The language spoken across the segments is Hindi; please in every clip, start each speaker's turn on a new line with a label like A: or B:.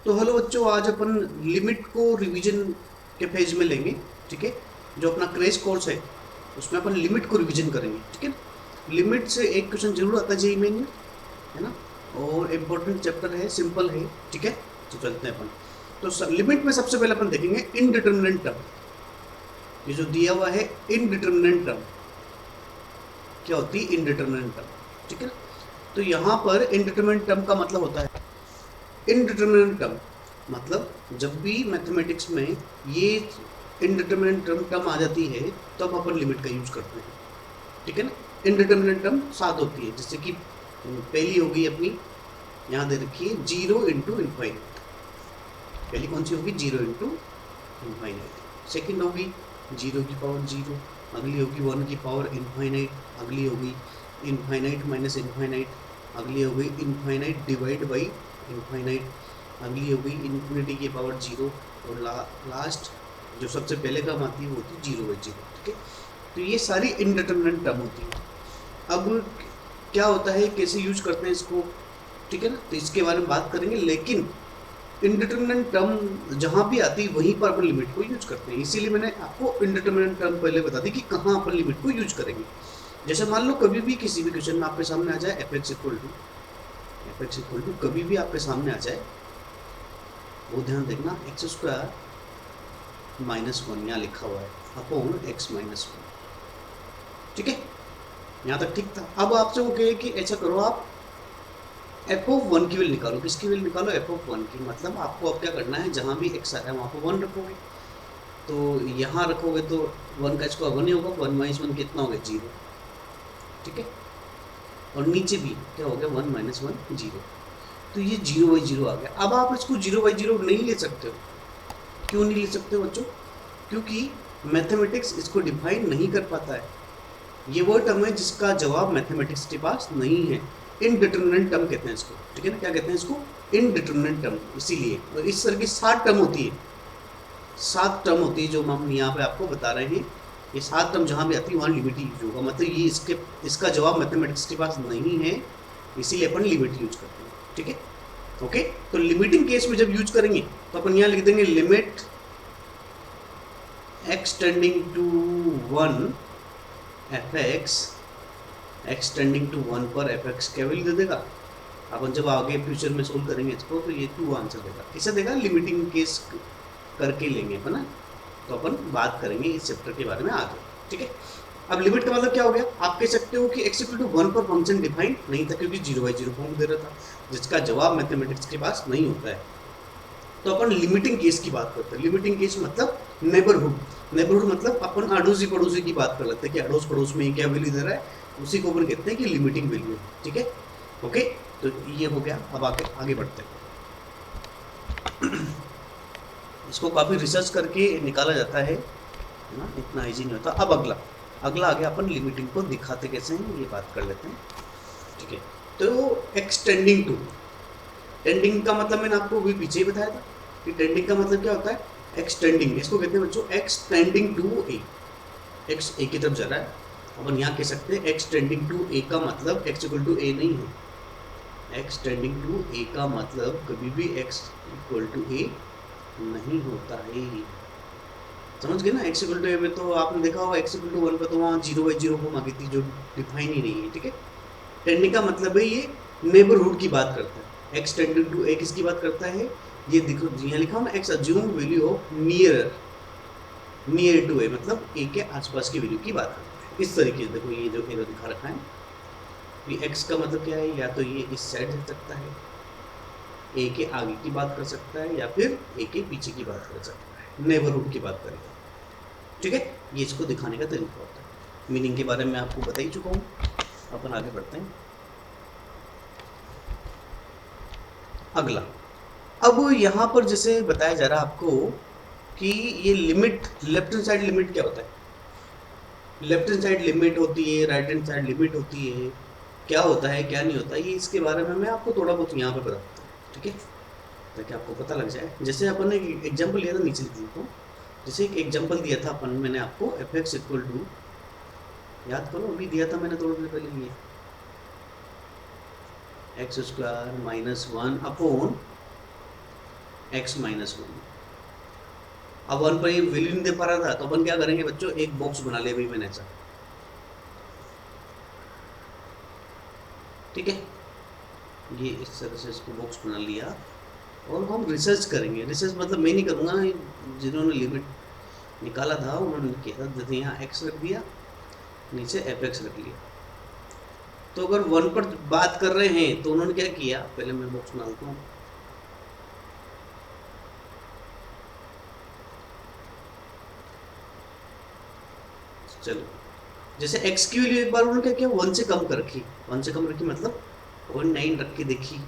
A: तो हेलो बच्चों, आज अपन लिमिट को रिवीजन के फेज में लेंगे। ठीक है, जो अपना क्रेश कोर्स है उसमें अपन लिमिट को रिवीजन करेंगे। ठीक है, लिमिट से एक क्वेश्चन जरूर आता है जेईई मेन में, है ना। और इम्पोर्टेंट चैप्टर है, सिंपल है। ठीक है, तो चलते हैं अपन। तो लिमिट में सबसे पहले अपन देखेंगे इनडिटरमिनेंट टर्म। ये जो दिया हुआ है इनडिटरमिनेंट टर्म, क्या होती है इनडिटरमिनेंट टर्म। ठीक है, तो यहाँ पर इनडिटरमिनेंट टर्म का मतलब होता है, इनडिटरमिनेंट टर्म मतलब जब भी मैथमेटिक्स में ये इनडिटरमिनेंट टर्म आ जाती है तब अपन लिमिट का यूज करते हैं। ठीक है ना। इनडिटरमिनेंट टर्म 7 होती है, जैसे कि पहली होगी अपनी, यहाँ दे रखी है 0 इंटू इनफाइनाइट। पहली कौन सी होगी? 0 इंटू इनफाइनाइट। सेकेंड होगी 0 की पावर 0, अगली होगी 1 की पावर इनफाइनाइट, अगली होगी इनफाइनाइट माइनस इनफाइनाइट, अगली हो गई इनफाइनाइट डिवाइड बाई इनफाइनाइट, अगली हो गई इन्फिनिटी की पावर 0, और लास्ट जो सबसे पहले काम आती है वो होती है 0 बाई 0। ठीक है, तो ये सारी इनडिटरमिनेंट टर्म होती है। अब क्या होता है, कैसे यूज करते हैं इसको, ठीक है ना, तो इसके बारे में बात करेंगे। लेकिन इनडिटरमिनेंट टर्म जहाँ भी आती है वहीं पर अपन लिमिट को यूज करते हैं, इसीलिए मैंने आपको इनडिटरमिनेंट टर्म पहले बता दी कि कहाँ अपन लिमिट को यूज करेंगे। जैसे मान लो कभी भी किसी भी क्वेश्चन में आपके सामने आ जाए एफ एक्स इक्वल टू कभी भी आपके सामने आ जाए, वो ध्यान देखना, एक्स स्क्वायर माइनस 1 यहाँ लिखा हुआ है अपॉन एक्स माइनस 1। ठीक है, यहाँ तक ठीक था। अब आपसे वो कहे कि ऐसा करो, आप एफ ऑफ 1 की वैल्यू निकालो। किसकी वैल्यू निकालो? एफ ऑफ 1 की। मतलब आपको अब क्या करना है, जहाँ भी एक्स आ रहा है वहाँ पर 1 रखोगे। तो यहाँ रखोगे तो 1 का स्क्वायर 1 ही होगा, 1 माइनस 1 कितना हो गया? 0। ठीक है, और नीचे भी क्या हो गया? 1 माइनस 1 0। तो ये 0 बाई 0 आ गया। अब आप इसको 0 बाई 0 नहीं ले सकते हो। क्यों नहीं ले सकते हो बच्चों? क्योंकि मैथमेटिक्स इसको डिफाइन नहीं कर पाता है। ये वो टर्म है जिसका जवाब मैथमेटिक्स के पास नहीं है। इनडिटरमिनेंट टर्म कहते हैं इसको। ठीक है ना, क्या कहते हैं इसको? इनडिटरमिनेंट टर्म। इसीलिए और इस तरह की 7 टर्म होती है, 7 टर्म होती है जो हम यहाँ पे आपको बता रहे हैं। ये 7 टर्म जहाँ भी आती है वहाँ लिमिट यूज होगा। मतलब ये इसका जवाब मैथमेटिक्स के पास नहीं है, इसीलिए अपन लिमिट यूज करते हैं। ठीक है, ओके। तो लिमिटिंग केस में जब यूज करेंगे तो अपन यहाँ लिख देंगे limit x tending to 1 f x tending to 1 पर एफ एक्स क्या वैल्यू दे देगा। अपन जब आगे फ्यूचर में सोल्व करेंगे इसको तो ये 2 आंसर देगा। इसे देगा लिमिटिंग केस करके लेंगे अपन ना, तो अपन बात करेंगे इस चैप्टर के बारे में आगे। ठीक है, अब लिमिट का मतलब क्या हो गया? आप कह सकते हो कि एक्स इक्वल टू 1 पर फंक्शन डिफाइन नहीं था क्योंकि 0 बाई 0 फॉर्म दे रहा था, जिसका जवाब मैथमेटिक्स के पास नहीं होता है। तो अपन लिमिटिंग केस की बात करते हैं। लिमिटिंग केस मतलब नेबरहुड। नेबरहुड मतलब अपन अड़ोसी पड़ोसी की बात कर लेते हैं कि अड़ोस पड़ोस में क्या वैल्यू दे रहा है, उसी को अपन कहते हैं कि लिमिटिंग वैल्यू। ठीक है, ओके। तो ये हो गया। अब आगे बढ़ते हैं। इसको काफ़ी रिसर्च करके निकाला जाता है ना, इतना ईजी नहीं होता। अब अगला आ गया, अपन लिमिटिंग को दिखाते कैसे हैं ये बात कर लेते हैं। ठीक है, तो एक्सटेंडिंग टू, टेंडिंग का मतलब मैंने आपको अभी पीछे ही बताया था कि टेंडिंग का मतलब क्या होता है? एक्सटेंडिंग। इसको कहते हैं बच्चों एक्सटेंडिंग टू ए। एक्स ए की तरफ जा रहा है, अपन यहाँ कह सकते हैं एक्सटेंडिंग टू ए का मतलब एक्स इक्वल टू ए नहीं है। एक्सटेंडिंग टू ए का मतलब कभी भी एक्स इक्वल टू ए नहीं होता है। समझ गए ना? एक्स इक्वल टू ए में तो आपने देखा होगा एक्स इक्वल टू 1 पर तो वहाँ 0 बाई 0 फॉर्म आ गई थी जो डिफाइन ही नहीं है। ठीक है, टेंडिंग का मतलब है ये नेबरहुड की बात करता है। एक्स टेंडिंग टू ए किसकी बात करता है? ये देखो यहाँ लिखा हो ना, x assume value of near to a, मतलब ए के आसपास की वैल्यू की बात करता है। इस तरीके से देखो, ये जो एरो दिखा रखा है, ये एक्स का मतलब क्या है? या तो ये इस साइड हो सकता है, ए के आगे की बात कर सकता है, या फिर ए के पीछे की बात कर सकता है। नेबरहुड की बात करें, ठीक है, ये इसको दिखाने का तरीका होता है। मीनिंग के बारे में आपको बता ही चुका हूँ। अपन आगे बढ़ते हैं। अगला, अब यहाँ पर जैसे बताया जा रहा है आपको कि ये limit, left hand side limit क्या होता है? लेफ्ट हैंड साइड लिमिट होती है, राइट हैंड साइड लिमिट होती है। क्या होता है क्या नहीं होता, ये इसके बारे में मैं आपको थोड़ा बहुत यहाँ पे बताता हूँ। ठीक है, ताकि आपको पता लग जाए। जैसे अपन ने एक एग्जाम्पल लिया था, नीचे लिख देता हूँ। जैसे एक एग्जाम्पल दिया था अपन, मैंने आपको एफ एक्स इक्वल टू, याद करो अभी दिया था मैंने थोड़ी देर पहले, ये x square minus 1 upon x minus 1। अब 1 पर ये वैल्यू नहीं दे पा रहा था तो अपन क्या करेंगे बच्चों, एक बॉक्स बना लिया भाई मैंने ऐसा, ठीक है, ये इस तरह से इसको बॉक्स बना लिया और हम रिसर्च करेंगे। रिसर्च मतलब मैं नहीं करूँगा, जिन्होंने लिमिट निकाला था उन्होंने किया था। जैसे यहाँ x रख दिया, नीचे fx रख लिया। तो अगर 1 पर बात कर रहे हैं तो उन्होंने क्या किया, पहले मैं बॉक्स बनाता हूँ, चलो जैसे x की वैल्यू एक बार उन्होंने क्या किया, 1 से कम कर रखी, 1 से कम रखी मतलब 0.9 रख के देखी।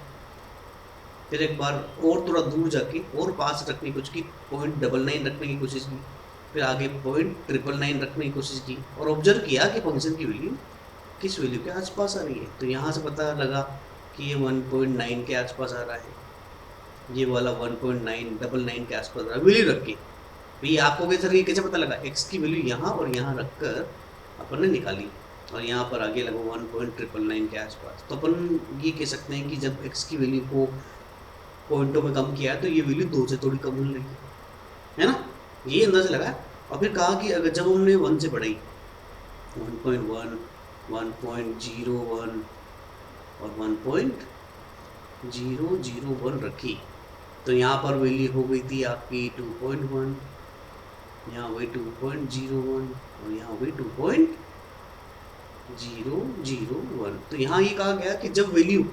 A: फिर एक बार और थोड़ा दूर जाके और पास रखने की कोशिश की, 0.99 रखने की कोशिश की। फिर आगे 0.999 रखने की कोशिश की और ऑब्जर्व किया कि फंक्शन की वैल्यू किस वैल्यू के आसपास आ रही है। तो यहाँ से पता लगा कि ये 1.9 के आसपास आ रहा है, ये वाला 1.999 के आसपास आ रहा है, वैल्यू रख के। भाई आपको कैसे पता लगा, x की वैल्यू यहाँ और यहाँ रखकर अपन ने निकाली और यहाँ पर आगे लगा 1.999 के आसपास। तो अपन ये कह सकते हैं कि जब x की वैल्यू को पॉइंटों में कम किया है तो ये वैल्यू 2 से थोड़ी कम होने लगी है ना, ये अंदाजा लगा। और फिर कहा कि अगर जब हमने 1 से बढ़ाई 1.1, 1.01 और 1.001 रखी तो यहाँ पर वैल्यू हो गई थी आपकी 2.1, यहाँ हुई 2.01 और यहाँ हुई 2.001। तो यहाँ ये कहा गया कि जब वैल्यू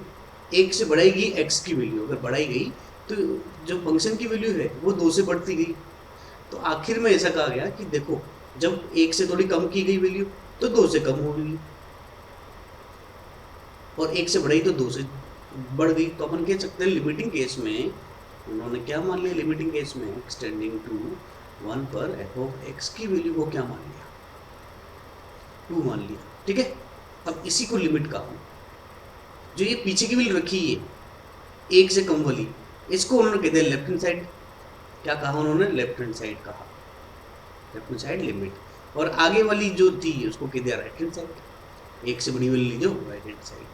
A: 1 से बढ़ाएगी x की वैल्यू अगर बढ़ाई गई तो जो फंक्शन की वैल्यू है वो 2 से बढ़ती गई। तो आखिर में ऐसा कहा गया कि देखो जब 1 से थोड़ी कम की गई वैल्यू तो 2 से कम हो गई और 1 से बढ़ाई तो 2 से बढ़ गई। तो अपन कह सकते हैं लिमिटिंग केस में उन्होंने क्या मान लिया, लिमिटिंग केस में एक्सटेंडिंग टू 1 पर f ऑफ x की वैल्यू को क्या मान लिया, 2 मान लिया, ठीक है। अब इसी को लिमिट कहा, जो ये पीछे की वैल्यू रखी है 1 से कम वाली, इसको उन्होंने कह दिया लेफ्ट हैंड साइड। क्या कहा उन्होंने, लेफ्ट हैंड साइड कहा, लेफ्ट हैंड साइड लिमिट। और आगे वाली जो थी उसको कह दिया राइट हैंड साइड, 1 से बड़ी वाली लीजिए राइट हैंड साइड,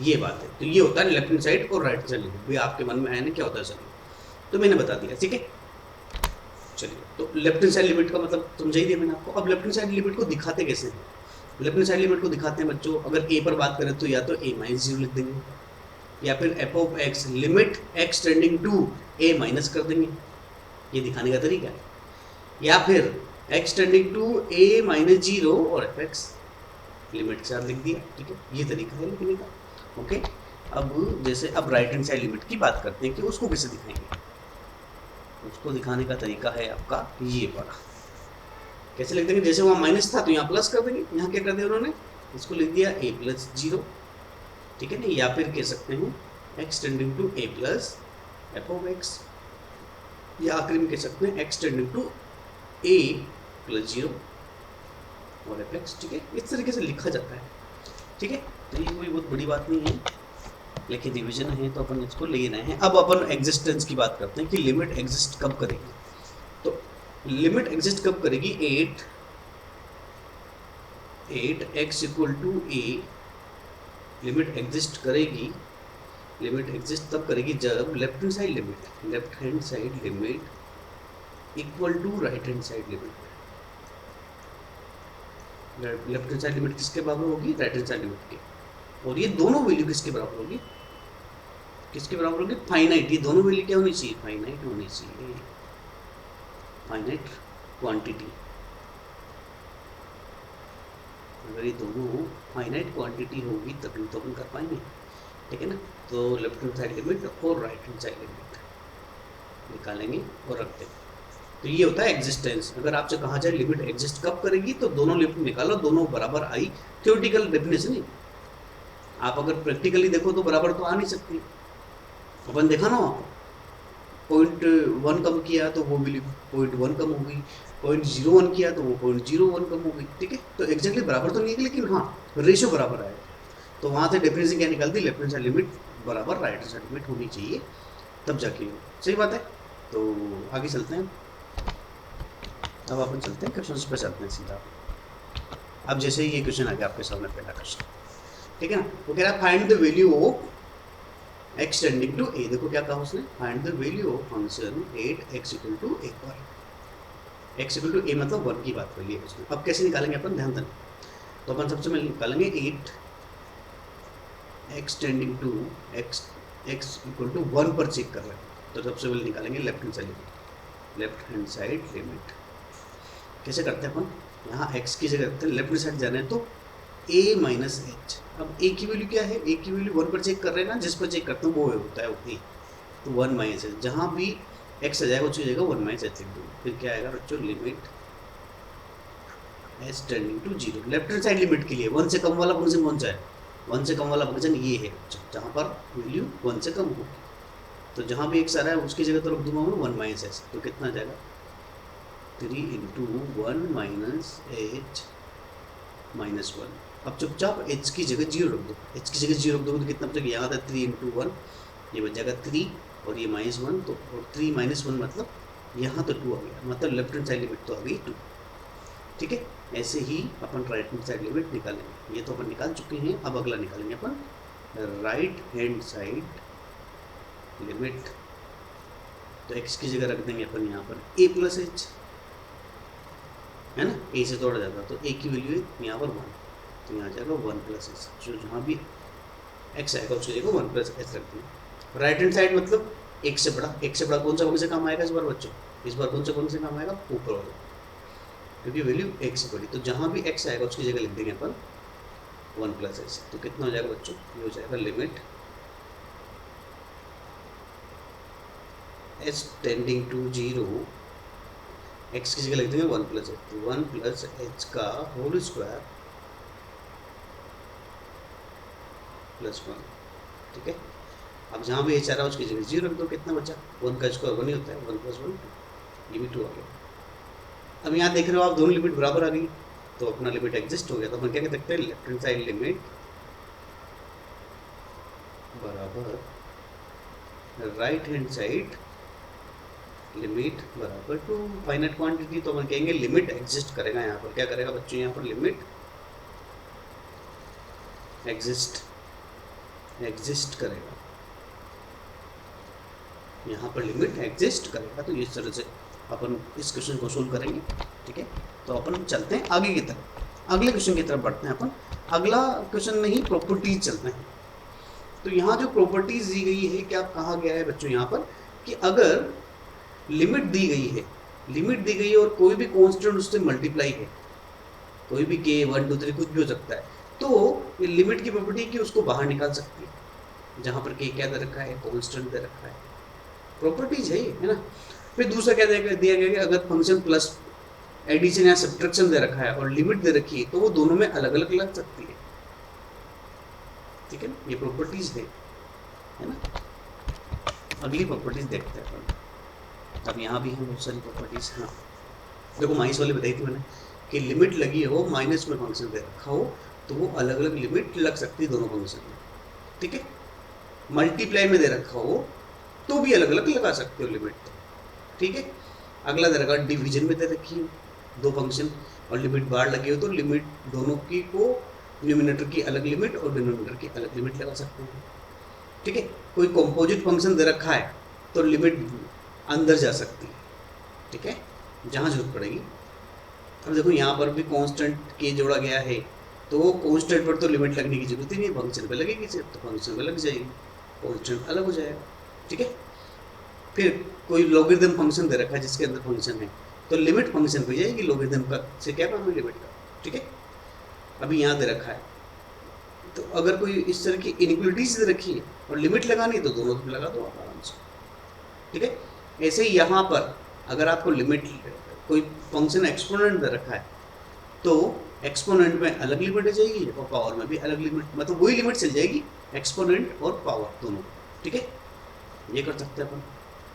A: ये बात है। तो ये होता है लेफ्ट हैंड साइड और राइट हैंड साइड लिमिट। भाई आपके मन में है ना क्या होता है सर, तो मैंने बता दिया, ठीक है। चलिए तो लेफ्ट हैंड साइड लिमिट का मतलब समझा ही दिया मैंने आपको। अब लेफ्ट हैंड साइड लिमिट को दिखाते कैसे हैं, लेफ्ट हैंड साइड लिमिट को दिखाते हैं बच्चों, अगर a पर बात करें तो या तो a माइनस 0 लिख देंगे या फिर f of x limit x tending to a minus कर देंगे, ये दिखाने का तरीका है। या फिर x tending to a minus 0 और f x लिमिट के साथ लिख दिया, ठीक है, ये तरीका है लिखने का, ओके। अब जैसे अब राइट हैंड साइड लिमिट की बात करते हैं कि उसको कैसे दिखाएंगे। उसको दिखाने का तरीका है आपका ये वाला, कैसे लिख देंगे, जैसे वहाँ माइनस था तो यहाँ प्लस कर देंगे, यहाँ क्या कर दिया उन्होंने, इसको लिख दिया a प्लस 0, ठीक है ना। या फिर कह सकते हैं x tending to a plus f of x, या आखिरी में कह सकते हैं x tending to a plus 0 और f x, ठीक है। इस तरीके से लिखा जाता है, ठीक है। तो ये कोई बहुत बड़ी बात नहीं है, लेकिन डिवीजन है तो अपन इसको ले रहे हैं। अब अपन एग्जिस्टेंस की बात करते हैं कि लिमिट एग्जिस्ट कब करेगी। तो लिमिट एग्जिस्ट कब करेगी, 8x equal to a limit exist करेगी, लिमिट एग्जिस्ट तब करेगी जब left hand side limit equal to right hand side limit. Left hand side limit किसके बराबर होगी, राइट हैंड साइड लिमिट के, और ये दोनों वैल्यू किसके बराबर होगी, किसके बराबर होगी, फाइनाइट। ये दोनों वैल्यू क्या होनी चाहिए, फाइनाइट होनी चाहिए, फाइनाइट क्वांटिटी। अगर ये दोनों फाइनाइट क्वांटिटी होगी तभी तो अपन कर पाएंगे, ठीक है ना। तो लेफ्ट हैंड साइड लिमिट और राइट हैंड साइड लिमिट निकालेंगे और रखते हैं। तो ये होता है एग्जिस्टेंस। अगर आपसे कहा जाए लिमिट एग्जिस्ट कब करेगी तो दोनों लिमिट निकालो, दोनों बराबर आई, थ्योरेटिकल डेफिनेशन है। आप अगर प्रैक्टिकली देखो तो बराबर तो आ नहीं सकती। अपन देखा ना, 0.1 कम किया तो वो वैल्यू 0.1 कम हो गई, 0.01 किया तो वो 0.01 कम हो गई, ठीक है। तो एग्जैक्टली बराबर तो नहीं है, लेकिन हाँ रेशियो बराबर आएगा। तो वहाँ से डेफिनेशन क्या निकालती, लेफ्ट हैंड साइड लिमिट बराबर राइट हैंड साइड लिमिट होनी चाहिए, तब जाके हो। सही बात है। तो आगे चलते हैं, अब अपन चलते हैं क्वेश्चन पे चलते हैं सीधा। अब जैसे ये क्वेश्चन आ गया आपके सामने, पहला क्वेश्चन, ठीक है ना। वो कह रहा है find the value of x tending to a, देखो क्या कहा उसने, find the value of function 8x equal to a पर, x इक्वल टू a मतलब 1 की बात कर ली है उसने। अब कैसे निकालेंगे अपन, ध्यान देना। तो अपन सबसे पहले निकालेंगे 8x tending to x equal to 1 पर चेक कर रहे हैं, तो सबसे पहले निकालेंगे left hand side limit. Left hand side limit कैसे करते हैं अपन, यहाँ x की जगह रखते हैं, लेफ्ट हैंड साइड जाना है तो a माइनस एच। अब a की वैल्यू क्या है, a की वैल्यू 1 पर चेक कर रहे हैं ना, जिस पर चेक करते हैं वो होता है a, तो 1 माइनस एच, जहाँ भी x आ जाएगा उसकी जगह 1 माइनस एच लिख दूँगा। फिर क्या आएगा बच्चों, limit h tending to 0। Left hand side limit के लिए 1 से कम वाला फंक्शन कौन सा है, 1 से कम वाला फंक्शन ये है बच्चों, जहाँ पर वैल्यू 1 से कम होगी। तो जहाँ भी x आ रहा है उसकी जगह तो रख दूंगा मैं 1 माइनस एच, तो कितना आ जाएगा 3 इंटू 1 माइनस एच माइनस 1। अब चुपचाप h की जगह 0 रख दो, h की जगह 0 रख दोगे तो कितना बचेगा, यहाँ था 3 इंटू 1, ये बच जाएगा 3 और ये माइनस 1, तो और 3 माइनस 1 मतलब यहाँ तो 2 आ गया, मतलब लेफ्ट हैंड साइड लिमिट तो आ गई 2। ठीक है, ऐसे ही अपन राइट हैंड साइड लिमिट निकालेंगे, ये तो अपन निकाल चुके हैं। अब अगला निकालेंगे अपन राइट हैंड साइड लिमिट। तो x की जगह रख देंगे अपन यहाँ पर a प्लस एच, है ना, a से तोड़ा जाता तो a की वैल्यू है यहाँ पर 1, तो यहाँ जाएगा 1 प्लस एच, जो जहाँ भी x आएगा उसकी जगह 1 प्लस एच रख देंगे। राइट हैंड साइड मतलब एक से बड़ा कौन सा काम आएगा इस बार बच्चों, इस बार कौन से काम आएगा, ऊपर वाला, क्योंकि वैल्यू x से बड़ी, तो जहाँ भी x आएगा उसकी जगह लिख देंगे अपन 1 प्लस एच। तो कितना हो जाएगा बच्चों, ये हो जाएगा limit h tending to 0, x की जगह लिख देंगे 1 प्लस एच, 1 प्लस एच का होल स्क्वायर प्लस 1। ठीक है, अब जहाँ भी h आ रहा है उसकी जगह 0 रख दो, कितना बचा, 1 का स्क्वायर 1 ही होता है, 1 प्लस 1 2, ये भी 2 आ गया। अब यहाँ देख रहे हो आप दोनों लिमिट बराबर आ गई, तो अपना लिमिट एग्जिस्ट हो गया। तो अपन क्या कह सकते हैं, लेफ्ट हैंड साइड लिमिट बराबर राइट हैंड साइड लिमिट बराबर टू फाइनाइट क्वांटिटी। तो अपन कहेंगे लिमिट एग्जिस्ट करेगा, यहाँ पर क्या करेगा बच्चों, यहाँ पर लिमिट एग्जिस्ट करेगा, यहाँ पर लिमिट एग्जिस्ट करेगा। तो इस तरह से अपन इस क्वेश्चन को सोल्व करेंगे। ठीक है, तो अपन चलते हैं आगे की तरफ, अगले क्वेश्चन की तरफ बढ़ते हैं अपन। अगला क्वेश्चन में ही प्रॉपर्टीज चलते हैं। तो यहाँ जो प्रॉपर्टीज दी गई है, क्या कहा गया है बच्चों यहाँ पर कि अगर लिमिट दी गई है और कोई भी कांस्टेंट उससे मल्टीप्लाई है, कोई भी k 1 2 3 कुछ भी हो सकता है, तो ये लिमिट की प्रॉपर्टी कि उसको बाहर निकाल सकती है। जहाँ पर k क्या दे रखा है, कांस्टेंट दे रखा है, प्रॉपर्टीज है ये, है ना। फिर दूसरा क्या दिया गया कि अगर फंक्शन प्लस एडिशन या सब्ट्रैक्शन दे रखा है और लिमिट दे रखी है, तो वो दोनों में अलग अलग लग सकती है। ठीक है, ये प्रॉपर्टीज है ना। अगली प्रॉपर्टीज देखते हैं अपन। अब यहाँ भी है बहुत सारी प्रॉपर्टीज। हाँ देखो, माइनस वाली बताई थी मैंने कि लिमिट लगी हो, माइनस में फंक्शन दे रखा हो, तो वो अलग अलग लिमिट लग सकती है दोनों फंक्शन में। ठीक है, मल्टीप्लाई में दे रखा हो तो भी अलग अलग लगा सकते हो लिमिट। ठीक है, अगला दे रखा डिवीजन में दे रखी हो दो फंक्शन और लिमिट बाहर लगी हो, तो लिमिट दोनों की को न्यूमिनेटर की अलग लिमिट और डिनोमिनेटर की अलग लिमिट लगा सकते हैं। ठीक है, कोई कंपोजिट फंक्शन दे रखा है तो लिमिट अंदर जा सकती है। ठीक है, जहाँ जरूरत पड़ेगी। अब देखो यहाँ पर भी कांस्टेंट के जोड़ा गया है, तो कांस्टेंट पर तो लिमिट लगने की जरूरत ही नहीं, फंक्शन पे लगेगी सिर्फ, तो फंक्शन पे लग जाएगी, कांस्टेंट अलग हो जाएगा। ठीक है, फिर कोई लॉगरिथम फंक्शन दे रखा है जिसके अंदर फंक्शन है, तो लिमिट फंक्शन पे जाएगी, लॉगरिथम का से क्या काम है, लिमिट का। ठीक है, अभी यहाँ दे रखा है, तो अगर कोई इस तरह की इनइक्वालिटीज दे रखी है और लिमिट लगानी तो दोनों पे लगा दो आप आराम से। ठीक है, ऐसे ही यहाँ पर अगर आपको लिमिट, कोई फंक्शन एक्सपोनेंट दे रखा है, तो एक्सपोनेंट में अलग लिमिट आ जाएगी और पावर में भी अलग लिमिट, मतलब वही लिमिट चल जाएगी एक्सपोनेंट और पावर दोनों। ठीक है, ये कर सकते हैं अपन,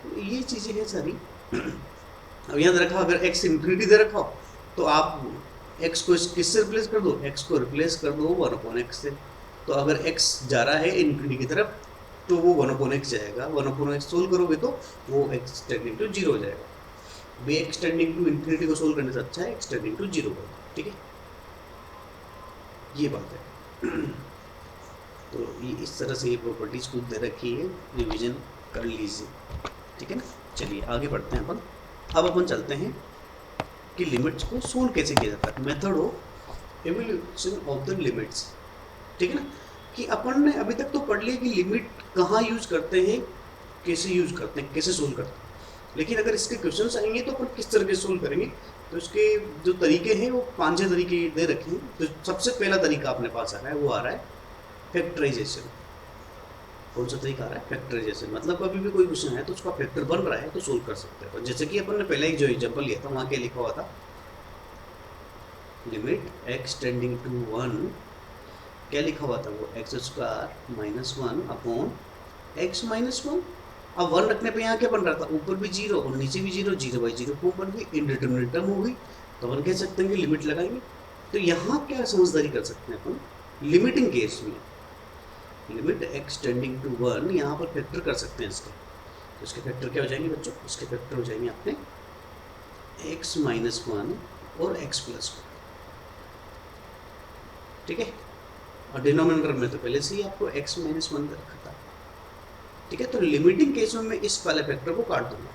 A: तो ये चीज़ें हैं सारी। अब यहाँ दे रखा, अगर x इंफिनिटी दे रखा हो तो आप x को किससे रिप्लेस कर दो, x को रिप्लेस कर दो 1/x से। तो अगर x जा रहा है इन्फिनिटी की तरफ तो वो 1/x जाएगा, 1/x सोल्व करोगे तो वो x टेंडिंग टू 0 हो जाएगा। वे x टेंडिंग टू इन्फिनिटी को सोल्व करने से अच्छा है x टेंडिंग टू 0 होगा। ठीक है, ये बात है। तो ये इस तरह से ये प्रॉपर्टीज खुद दे रखी है, रिवीजन कर लीजिए, ठीक है ना। चलिए आगे बढ़ते हैं अपन। अब अपन चलते हैं कि लिमिट्स को सोल्व कैसे किया जाता है, method of evolution of the limits, ठीक है ना। कि अपन ने अभी तक तो पढ़ लिया कि लिमिट कहाँ यूज करते हैं, कैसे यूज करते हैं, कैसे सोल्व करते हैं, लेकिन अगर इसके क्वेश्चंस आएंगे तो अपन किस तरह के सोल्व करेंगे। तो इसके जो तरीके हैं वो 5-6 तरीके दे रखे हैं। तो सबसे पहला तरीका अपने पास आ रहा है, वो आ रहा है फैक्टराइजेशन। कौन सा तरीका आ रहा है? फैक्टराइजेशन। मतलब कभी भी कोई क्वेश्चन है तो उसका फैक्टर बन रहा है तो सोल्व कर सकते हैं। जैसे कि अपन ने पहले एक जो एग्जांपल लिया था वहाँ क्या लिखा हुआ था, लिमिट x टेंडिंग टू 1, क्या लिखा हुआ था वो, x² - 1 अपॉन x - 1। अब 1 रखने पे यहाँ क्या बन रहा था, ऊपर भी 0 और नीचे भी 0, 0/0 फॉर्म बन गई, इनडिटरमिनेट टर्म हो गई। तो अपन कह सकते हैं कि लिमिट लगाएंगे। तो यहाँ क्या समझदारी कर सकते हैं अपन, लिमिटिंग केस में लिमिट x टेंडिंग टू 1 यहाँ पर फैक्टर कर सकते हैं इसके। तो इसके फैक्टर क्या हो जाएंगे बच्चों, इसके फैक्टर हो जाएंगे अपने x - 1 और x + 1, ठीक है। और डिनोमिनेटर में तो पहले से ही आपको x - 1 रखा था, ठीक है। तो लिमिटिंग केस में मैं इस वाले फैक्टर को काट दूंगा,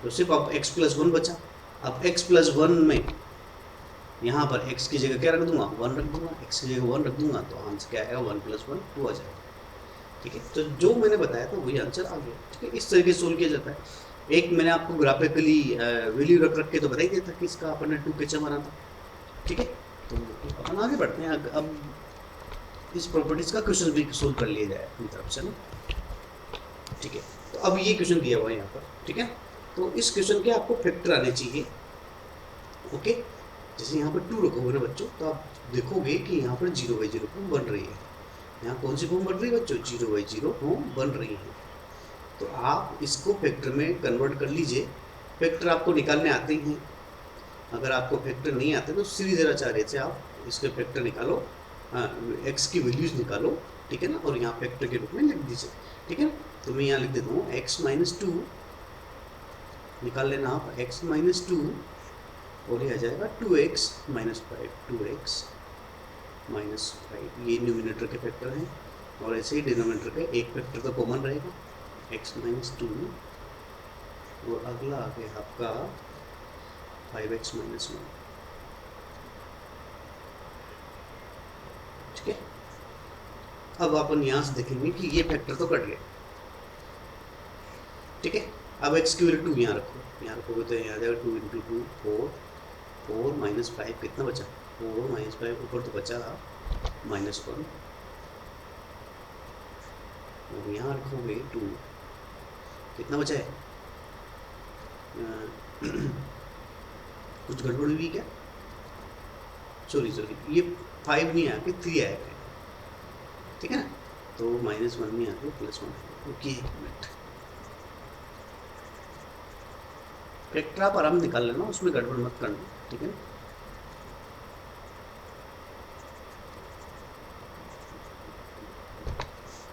A: तो सिर्फ अब x + 1 बचा। अब x + 1 में यहाँ पर x की जगह क्या रख दूंगा, 1 रख दूंगा, x की जगह 1 रख दूंगा, तो आंसर क्या आएगा, 1 + 1 2 आ जाएगा, ठीक है। तो जो मैंने बताया था वही आंसर आ गया, ठीक है। इस तरीके से सोल्व किया जाता है। एक मैंने आपको ग्राफिकली वैल्यू रख के तो बता ही दिया था कि इसका अपन ने 2 कैसे बना था, ठीक है। तो अपन आगे बढ़ते हैं। अब इस प्रॉपर्टीज का क्वेश्चन भी सोल्व कर लिया जाए अपनी तरफ से ना, ठीक है। तो अब ये क्वेश्चन दिया हुआ है यहाँ पर, ठीक है। तो इस क्वेश्चन के आपको फैक्टर आने चाहिए, ओके। जैसे यहाँ पर 2 रखोगे ना बच्चों, तो आप देखोगे कि यहाँ पर 0/0 फॉर्म बन रही है। यहाँ कौन सी फॉर्म बन रही है बच्चों, 0/0 फॉर्म बन रही है। तो आप इसको फैक्टर में कन्वर्ट कर लीजिए। फैक्टर आपको निकालने आते ही हैं। अगर आपको फैक्टर नहीं आते तो सीधे आचार्य से आप इसके फैक्टर निकालो, x की वैल्यूज निकालो, ठीक है ना, और यहाँ फैक्टर के रूप में लिख दीजिए, ठीक है ना। तो मैं यहाँ लिख देता हूँ x - 2 निकाल लेना आप, x - 2 और ये आ जाएगा 2x - 5, 2x - 5, ये न्यूमिनेटर के फैक्टर हैं। और ऐसे ही डिनोमिनेटर का एक फैक्टर तो कॉमन रहेगा, x - 2, और अगला आ गया आपका 5x - 1, ठीक है। अब अपन यहाँ से देखेंगे कि ये फैक्टर तो कट गया, ठीक है। अब x की वैल्यू 2 यहाँ रखो, यहाँ रखोगे तो यहाँ आ जाएगा 2 × 2 4, 4 - 5 कितना बचा, 4 - 5 ऊपर तो बचा -1, और यहाँ रखोगे 2, कितना बचा है, कुछ गड़बड़ हुई क्या, सॉरी ये 5 नहीं आके 3 आएगा, ठीक है ना। तो -1 नहीं आके +1, ओके। एक मिनट, फैक्टर आप आराम निकाल लेना, उसमें गड़बड़ मत करना, ठीक है ना।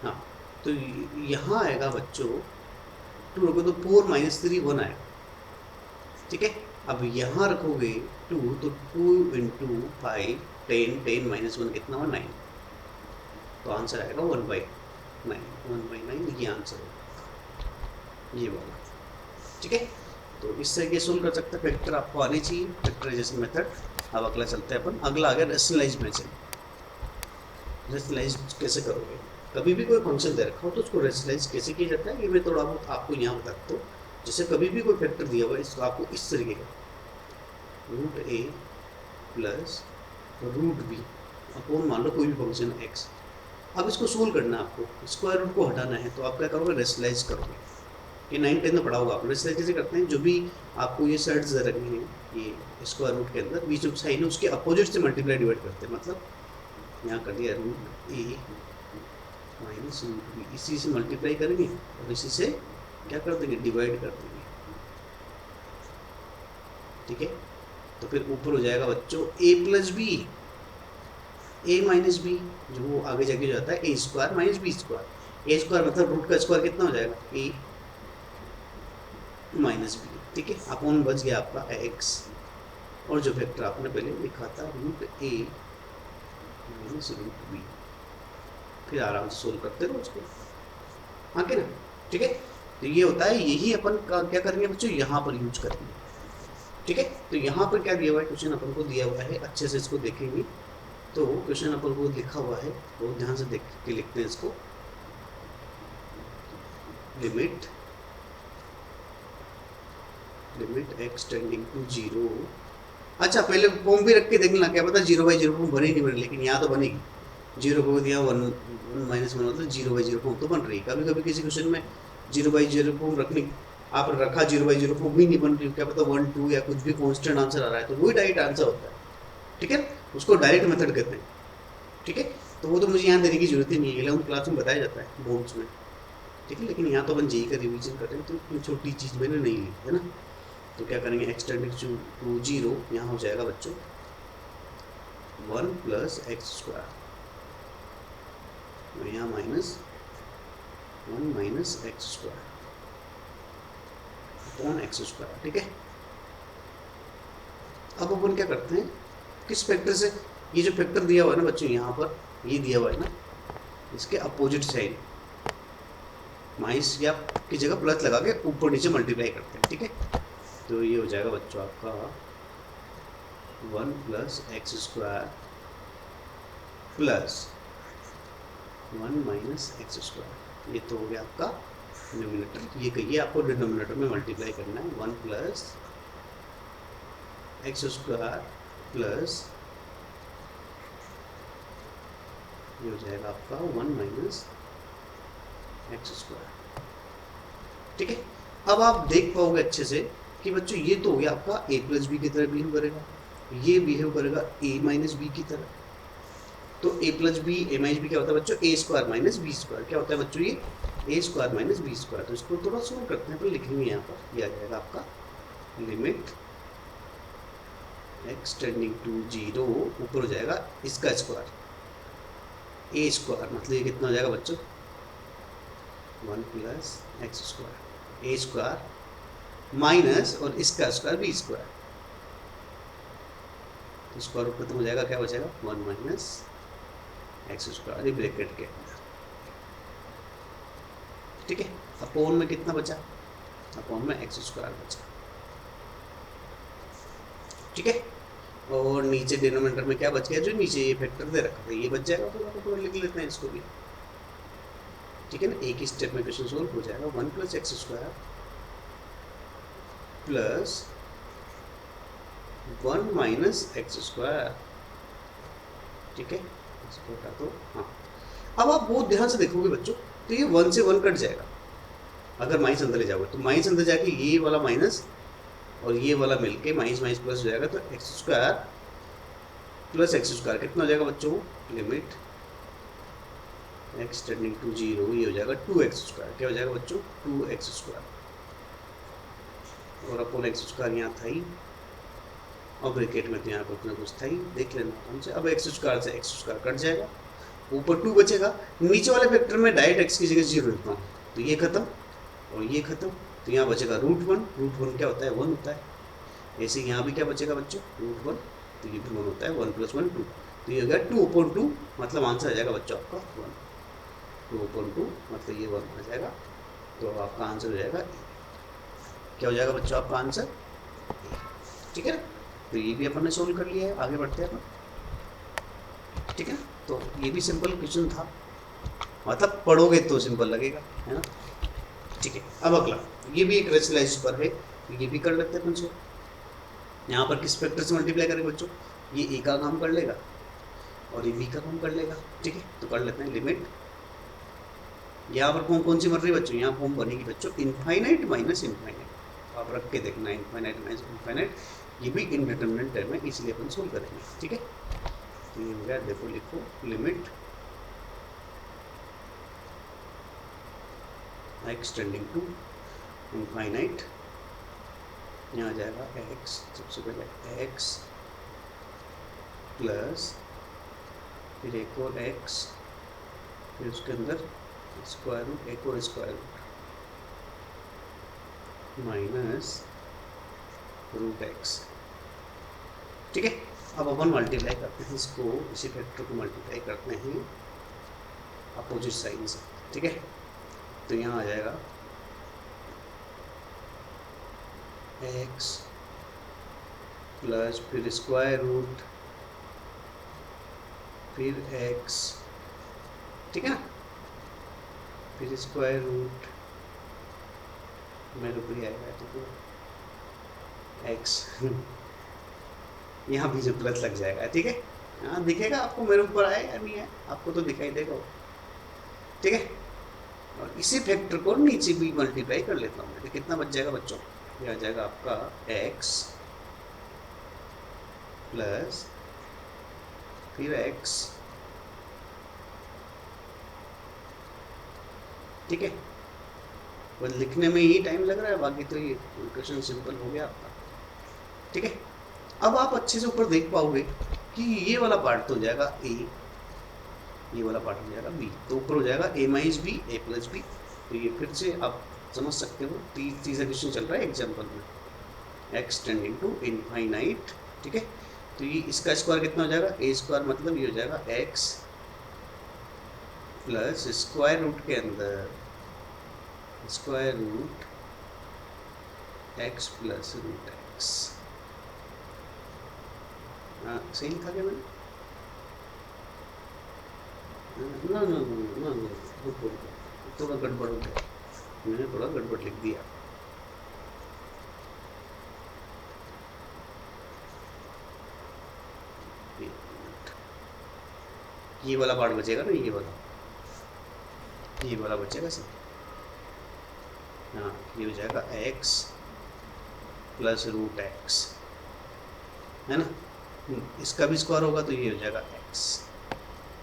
A: हाँ, तो यहाँ आएगा बच्चों 2 रखो तो 4 - 3 1 आएगा, ठीक है। अब यहाँ रखोगे 2 तो 2 × 5 10, 10 - 1 कितना हुआ 9, तो आंसर आएगा 1/9, 1/9 ये आंसर होगा, ये वाला, ठीक है। तो इस तरीके से सोल्व कर सकते हैं, फैक्टर आपको आने चाहिए, फैक्टराइजेशन मेथड। अब अगला चलते हैं अपन, अगला आ गया रेशनलाइज मेथड। रेशनलाइज कैसे करोगे, कभी भी कोई फंक्शन दे रखा हो तो उसको रेशनलाइज कैसे किया जाता है, ये मैं थोड़ा बहुत आपको यहाँ बताता हूँ। जैसे कभी भी कोई फैक्टर दिया हुआ है, इसको आपको इस तरीके का √a + √b अपॉन मान लो कोई भी फंक्शन x। अब इसको सोल्व करना है आपको, स्क्वायर रूट को हटाना है, तो आप क्या करोगे, रेशनलाइज करोगे। ये 9, 10 में पढ़ा होगा आपने, रेशनलाइज कैसे करते हैं, जो भी आपको ये साइड्स दे रखे हैं, ये स्क्वायर रूट के अंदर बीच में साइन है उसके अपोजिट से मल्टीप्लाई डिवाइड करते हैं। मतलब यहाँ कर दिया √a - √b, इसी से मल्टीप्लाई करेंगे और इसी से क्या कर देंगे, डिवाइड कर देंगे, ठीक है। तो फिर ऊपर हो जाएगा बच्चों a + b, a - b, जो वो आगे जाके हो जाता है a² - b²। a² मतलब रूट का स्क्वायर कितना हो जाएगा, a - b, ठीक है। अपॉन बच गया आपका x, और जो फैक्टर आपने पहले लिखा था √a - √b, फिर आराम से सोल्व करते रहो उसको, हाँ के ना, ठीक है। तो ये होता है, यही अपन क्या करेंगे बच्चों, यहाँ पर यूज करेंगे, ठीक है। तो यहाँ पर क्या दिया हुआ है, क्वेश्चन अपन को दिया हुआ है, अच्छे से इसको देखेंगे तो क्वेश्चन अपन को लिखा हुआ है, बहुत ध्यान से देख के लिखते हैं इसको। Limit x tending to 0। अच्छा पहले फॉर्म भी रख के देखना, क्या पता 0/0 फॉर्म बने नहीं बने, लेकिन यहाँ तो बनेगी। 0 को दिया 1 -1 मतलब 0/0 फॉर्म तो बन रही है। कभी कभी किसी क्वेश्चन में 0/0 फॉर्म रखने आप रखा 0/0 फॉर्म भी नहीं बन रही, क्या पता 1 2 या कुछ भी कांस्टेंट आंसर आ रहा है, तो वही डायरेक्ट आंसर होता है, ठीक है। उसको डायरेक्ट मेथड कहते हैं, ठीक है। तो वो तो मुझे यहाँ देने की जरूरत ही नहीं है, 11th क्लास में बताया जाता है बोर्ड्स में, ठीक है। लेकिन यहाँ तो अपन जेई का रिवीजन कर रहे हैं, तो इतनी छोटी चीज़ मैंने नहीं ली है ना। तो क्या करेंगे, x टेंडिंग टू 0, यहाँ हो जाएगा बच्चों 1 + x², और यहाँ -1 - x² अपॉन x², ठीक है। अब अपन क्या करते हैं, किस फैक्टर से, ये जो फैक्टर दिया हुआ है ना बच्चों, यहाँ पर ये दिया हुआ है ना, इसके अपोजिट साइड माइनस या की जगह प्लस लगा के ऊपर नीचे मल्टीप्लाई करते हैं, ठीक है। तो ये हो जाएगा बच्चों आपका 1 + x² प्लस 1 - x², ये तो हो गया आपका न्यूमिनेटर। ये कहिए आपको डिनोमिनेटर में मल्टीप्लाई करना है, 1 + x² प्लस ये हो जाएगा आपका 1 - x², ठीक है। अब आप देख पाओगे अच्छे से कि बच्चों ये तो हो गया आपका a + b की तरह बिहेव करेगा, ये बिहेव करेगा a - b की तरह। तो a + b a - b क्या होता है बच्चों, a² - b², क्या होता है बच्चों ये a² - b²। तो इसको थोड़ा सोल्व करते हैं, पर लिखेंगे यहाँ पर, ये आ जाएगा आपका लिमिट x टेंडिंग टू 0, ऊपर हो जाएगा इसका स्क्वायर a² मतलब ये कितना हो जाएगा बच्चों 1 + x² a² माइनस और इसका स्क्वायर b², तो स्क्वायर रूट खत्म हो जाएगा, क्या बचेगा 1 - x² ये ब्रैकेट के अंदर, ठीक है। अपॉन में कितना बचा, अपॉन में x² बचा, ठीक है। और नीचे डिनोमिनेटर में क्या बच गया, जो नीचे ये फैक्टर दे रखा था ये बच जाएगा, तो लिख लेते हैं इसको भी, ठीक है ना। एक ही स्टेप में क्वेश्चन सोल्व हो जाएगा। 1 + x² प्लस 1 - x², ठीक है। इसको हटा दो, हाँ। अब आप बहुत ध्यान से देखोगे बच्चों, तो ये 1 से 1 कट जाएगा, अगर माइनस अंदर ले जाओगे तो माइनस अंदर जाके ये वाला माइनस और ये वाला मिलके माइनस माइनस प्लस हो जाएगा, तो x² प्लस x² कितना हो जाएगा बच्चों, लिमिट x टेंडिंग टू 0, ये हो जाएगा 2x², क्या हो जाएगा बच्चों 2x², और अपॉन x² यहाँ था ही, और ब्रैकेट में तो यहाँ पर कुछ ना कुछ था ही, देख लेना हमसे। अब x² से x² कट जाएगा, ऊपर 2 बचेगा, नीचे वाले फैक्टर में डायरेक्ट x की जगह 0 लिखता हूँ, तो ये खत्म और ये खत्म, तो यहाँ बचेगा √1, √1 क्या होता है 1 होता है। ऐसे यहाँ भी क्या बचेगा बच्चों √1, तो ये भी 1 होता है, 1 + 1 2, तो ये हो गया 2/2, मतलब आंसर आ जाएगा बच्चों आपका 1, 2/2 मतलब ये 1 आ जाएगा, तो आपका आंसर हो जाएगा क्या हो जाएगा बच्चों आपका आंसर, ठीक है ना। तो ये भी अपन ने सोल्व कर लिया है, आगे बढ़ते हैं अपन, ठीक है। तो ये भी सिंपल क्वेश्चन था, मतलब पढ़ोगे तो सिंपल लगेगा, है ना, ठीक है। अब अगला, ये भी एक रेशनलाइज पर है, ये भी कर लेते हैं अपन से। यहाँ पर किस फैक्टर से मल्टीप्लाई करेंगे बच्चों, ये a का काम कर लेगा और ये b का काम कर लेगा, ठीक है। तो कर लेते हैं लिमिट, यहाँ पर फॉर्म कौन सी बन रही है बच्चों, यहाँ फॉर्म बनेगी बच्चों इनफाइनाइट माइनस इनफाइनाइट, आप रख के देखना इनफाइनाइट माइनस इनफाइनाइट, ये भी इनडिटरमिनेट टर्म है, इसलिए अपन सोल्व करेंगे, ठीक है। तो ये हो गया, देखो लिखो limit x tending to infinite, यहाँ आ जाएगा x, सबसे पहले x प्लस फिर एक और x, फिर उसके अंदर स्क्वायर रूट, एक और स्क्वायर रूट माइनस √x, ठीक है। अब अपन मल्टीप्लाई करते हैं इसको, इसी फैक्टर को मल्टीप्लाई करते हैं अपोजिट साइन से, ठीक है। तो यहाँ आ जाएगा x प्लस फिर स्क्वायर रूट फिर x, ठीक है ना, फिर स्क्वायर रूट मेरे ऊपर ही आएगा तो x यहाँ बीच में प्लस लग जाएगा, ठीक है। हाँ दिखेगा आपको मेरे ऊपर आए या नहीं है, आपको तो दिखाई देगा, ठीक है। और इसी फैक्टर को नीचे भी मल्टीप्लाई कर लेता हूँ, तो कितना बच जाएगा बच्चों, ये आ जाएगा आपका x प्लस फिर x, ठीक है। बस लिखने में ही टाइम लग रहा है, बाकी तो ये क्वेश्चन सिंपल हो गया आपका, ठीक है। अब आप अच्छे से ऊपर देख पाओगे कि ये वाला पार्ट तो हो जाएगा a, ये वाला पार्ट हो जाएगा b, तो ऊपर हो जाएगा a minus b a plus b. तो ये फिर से आप समझ सकते हो, तीसरा क्वेश्चन चल रहा है एग्जाम्पल में, x टेंडिंग टू इनफाइनाइट, ठीक है। तो ये इसका स्क्वायर कितना हो जाएगा, a स्क्वायर, मतलब ये हो जाएगा x प्लस स्क्वायर रूट के अंदर square root x plus root x। सही लिखा क्या मैंने, ना ना ना ना, थोड़ा गड़बड़ हो गया, मैंने थोड़ा गड़बड़ लिख दिया। ये वाला पार्ट बचेगा ना, ये वाला बचेगा सर। हाँ ये हो जाएगा x प्लस रूट x, है ना, इसका भी स्क्वायर होगा तो ये हो जाएगा x,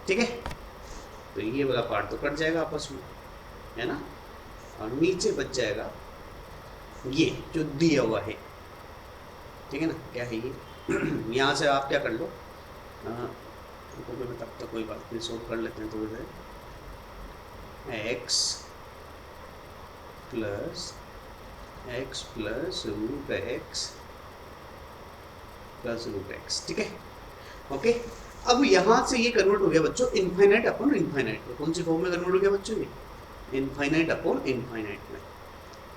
A: ठीक है। तो ये वाला पार्ट तो कट जाएगा आपस में, है ना, और नीचे बच जाएगा ये जो दिया हुआ है, ठीक है ना, क्या है ये यहाँ से आप क्या कर लो, तब तक कोई बात नहीं, सोल्व कर लेते हैं थोड़ी देर। x plus root x plus root x, ठीक है, ओके। अब यहाँ से ये कन्वर्ट हो गया बच्चों इनफाइनाइट अपॉन इनफाइनाइट में, कौन सी फॉर्म में कन्वर्ट हो गया बच्चों, ये इनफाइनाइट अपॉन इनफाइनाइट में।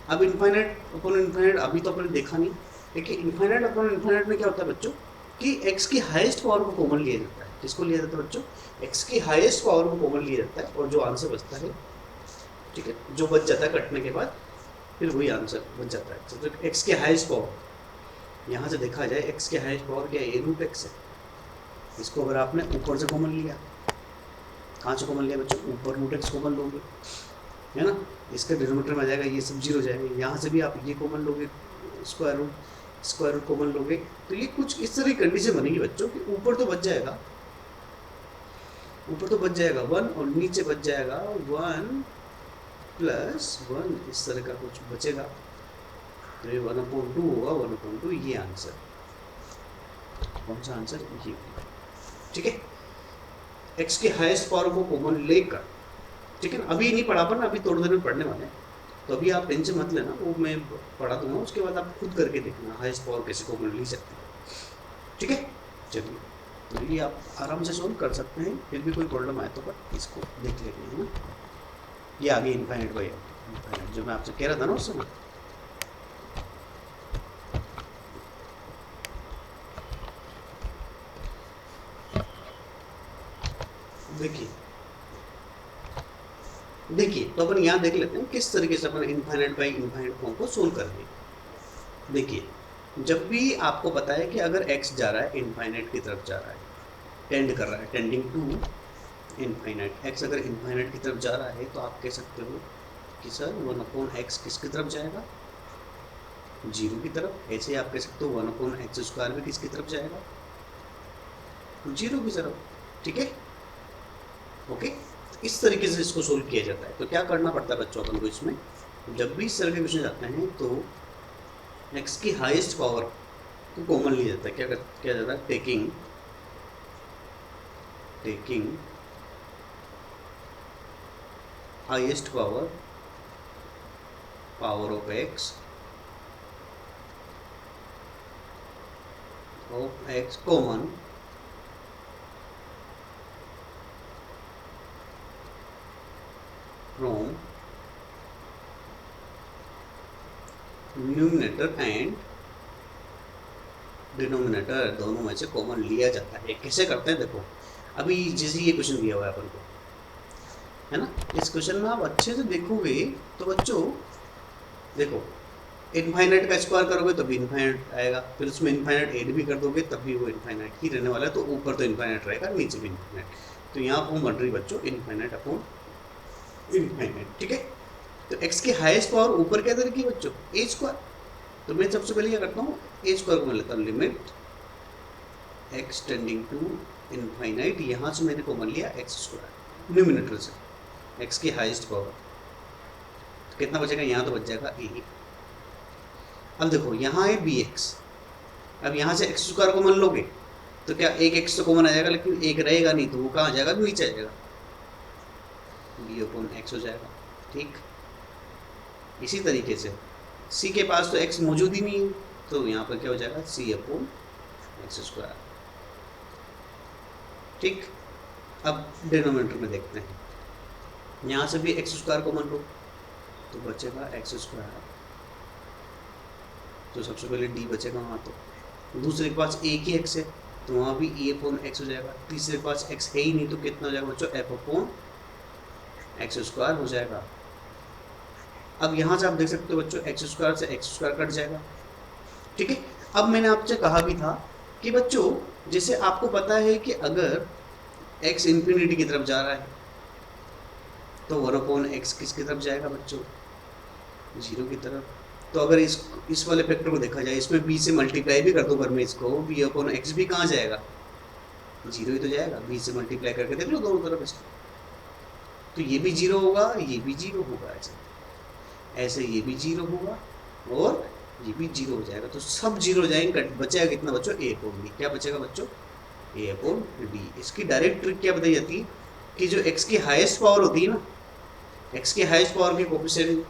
A: अब इनफाइनाइट अपॉन इनफाइनाइट अभी तो अपने देखा नहीं, देखिए इनफाइनाइट अपॉन इनफाइनाइट में क्या होता है बच्चों कि x की हाईएस्ट पावर को कॉमन लिया जाता है, किसको लिया जाता है बच्चों, x की हाईएस्ट पावर को कॉमन लिया जाता है, और जो आंसर बचता है, ठीक है, जो बच जाता है कटने के बाद फिर वही आंसर बच जाता है। तो x की हाईएस्ट पावर, यहाँ से देखा जाए x की हाईएस्ट पावर क्या है, a रूट x है। इसको अगर आपने ऊपर से कॉमन लिया, कहाँ से कॉमन लिया बच्चों, ऊपर रूट x कॉमन लोगे, है ना, इसका डिनोमिनेटर में आ जाएगा, ये सब जीरो जाएगा, यहाँ से भी आप ये कॉमन लोगे, स्क्वायर रूट कॉमन लोगे, तो ये कुछ इस तरह की कंडीशन बनेगी बच्चों कि ऊपर तो बच जाएगा 1 और नीचे बच जाएगा 1 प्लस 1, इस तरह का कुछ बचेगा। तो ये 1/2 होगा, 1/2 ये आंसर, कौन सा आंसर, ये, ठीक है। x के हाईएस्ट पावर को कॉमन लेकर, ठीक है ना, अभी नहीं पढ़ा पर ना, अभी थोड़ी देर में पढ़ने वाले हैं, तो अभी आप टेंशन मत लेना, वो मैं पढ़ा दूंगा, उसके बाद आप खुद करके देखना हाईएस्ट पावर कैसे कॉमन ली सकते हैं, ठीक है। चलिए तो ये आप आराम से सोल्व कर सकते हैं, फिर भी कोई प्रॉब्लम आए तो पर इसको देख लेते हैं ना। ये आगे इनफाइनाइट बाई इनफाइनाइट जो मैं आपसे कह रहा था ना उस समय, देखिए तो अपन यहाँ देख लेते हैं किस तरीके से अपन इनफाइनाइट बाई इनफाइनाइट फॉर्म को सोल्व करेंगे। देखिए जब भी आपको पता है कि अगर x जा रहा है इनफाइनाइट की तरफ जा रहा है, टेंड कर रहा है, टेंडिंग टू इनफाइनाइट, x अगर इनफाइनाइट की तरफ जा रहा है तो आप कह सकते हो कि सर 1/x किसकी तरफ जाएगा, 0 की तरफ। ऐसे आप कह सकते हो 1/x² भी किसकी तरफ जाएगा, 0 की तरफ, ठीक है, ओके। इस तरीके से इसको सोल्व किया जाता है। तो क्या करना पड़ता है बच्चों अपन को इसमें, जब भी इस तरह के क्वेश्चन आते हैं तो x की हाईएस्ट पावर को कॉमन लिया जाता है, क्या किया जाता है, taking highest power of x common numerator and denominator दोनों में से कॉमन लिया जाता है। कैसे करते हैं देखो, अभी जैसे ये क्वेश्चन दिया हुआ है अपन को, है ना, इस क्वेश्चन में आप अच्छे से देखोगे तो बच्चों देखो, इनफाइनाइट का स्क्वायर करोगे तो भी इनफाइनाइट आएगा, फिर उसमें इनफाइनाइट ऐड भी कर दोगे तब भी वो इनफाइनाइट ही रहने वाला है, तो ऊपर तो इनफाइनाइट रहेगा, नीचे भी इनफाइनाइट। तो यहाँ फॉर्म बन रही बच्चों इनफाइनाइट अपॉन इनफाइनाइट, ठीक है। तो x की हाईएस्ट पावर ऊपर क्या रखी बच्चों, ए स्क्वायर। तो मैं सबसे पहले क्या करता हूँ, ए स्क्वायर को मैं लेता हूँ limit x tending to infinite, यहाँ से मैंने कॉमन लिया x स्क्वायर न्यूमिनेटर से, x की हाईएस्ट पावर, तो कितना बचेगा, यहाँ तो बच जाएगा ए। अब देखो यहाँ है bx, अब यहाँ से x स्क्वायर को मान लोगे तो क्या एक x तो कॉमन आ जाएगा, लेकिन एक रहेगा नहीं, तो वो कहाँ जाएगा, नीचे आ जाएगा, b अपॉन x हो जाएगा, ठीक। इसी तरीके से c के पास तो x मौजूद ही नहीं है, तो यहाँ पर क्या हो जाएगा, c अपॉन एक्स स्क्वायर, ठीक। अब डिनोमिनेटर में देखते हैं, यहाँ से भी एक्स स्क्वायर को मान लो तो बचेगा एक्स स्क्वायर, तो सबसे पहले डी बचेगा वहाँ, तो दूसरे के पास एक ही एक्स है तो वहाँ भी ए अपॉन एक्स हो जाएगा, तीसरे के पास एक्स है ही नहीं तो कितना हो जाएगा बच्चों, एफ अपॉन एक्स स्क्वायर हो जाएगा। अब यहाँ से आप देख सकते हो बच्चों एक्स स्क्वायर से एक्स स्क्वायर कट जाएगा, ठीक है। अब मैंने आपसे कहा भी था कि बच्चों जैसे आपको पता है कि अगर x इन्फिनिटी की तरफ जा रहा है तो 1/x किसकी तरफ जाएगा बच्चों, 0 की तरफ। तो अगर इस वाले फैक्टर को देखा जाए, इसमें b से मल्टीप्लाई भी कर दो अगर मैं इसको, b/x भी कहाँ जाएगा, 0 ही तो जाएगा, b से मल्टीप्लाई करके देख लो दोनों तरफ इसको, तो ये भी 0 होगा, ये भी 0 होगा, ऐसे ये भी 0 होगा और ये भी 0 हो जाएगा, तो सब 0 हो जाएंगे, बचेगा कितना बच्चों, a अपॉन d। क्या बचेगा बच्चों, a अपॉन d। इसकी डायरेक्ट ट्रिक क्या बताई जाती है कि जो x की हाईएस्ट पावर होती है ना, x की हाईएस्ट पावर के कोफिशिएंट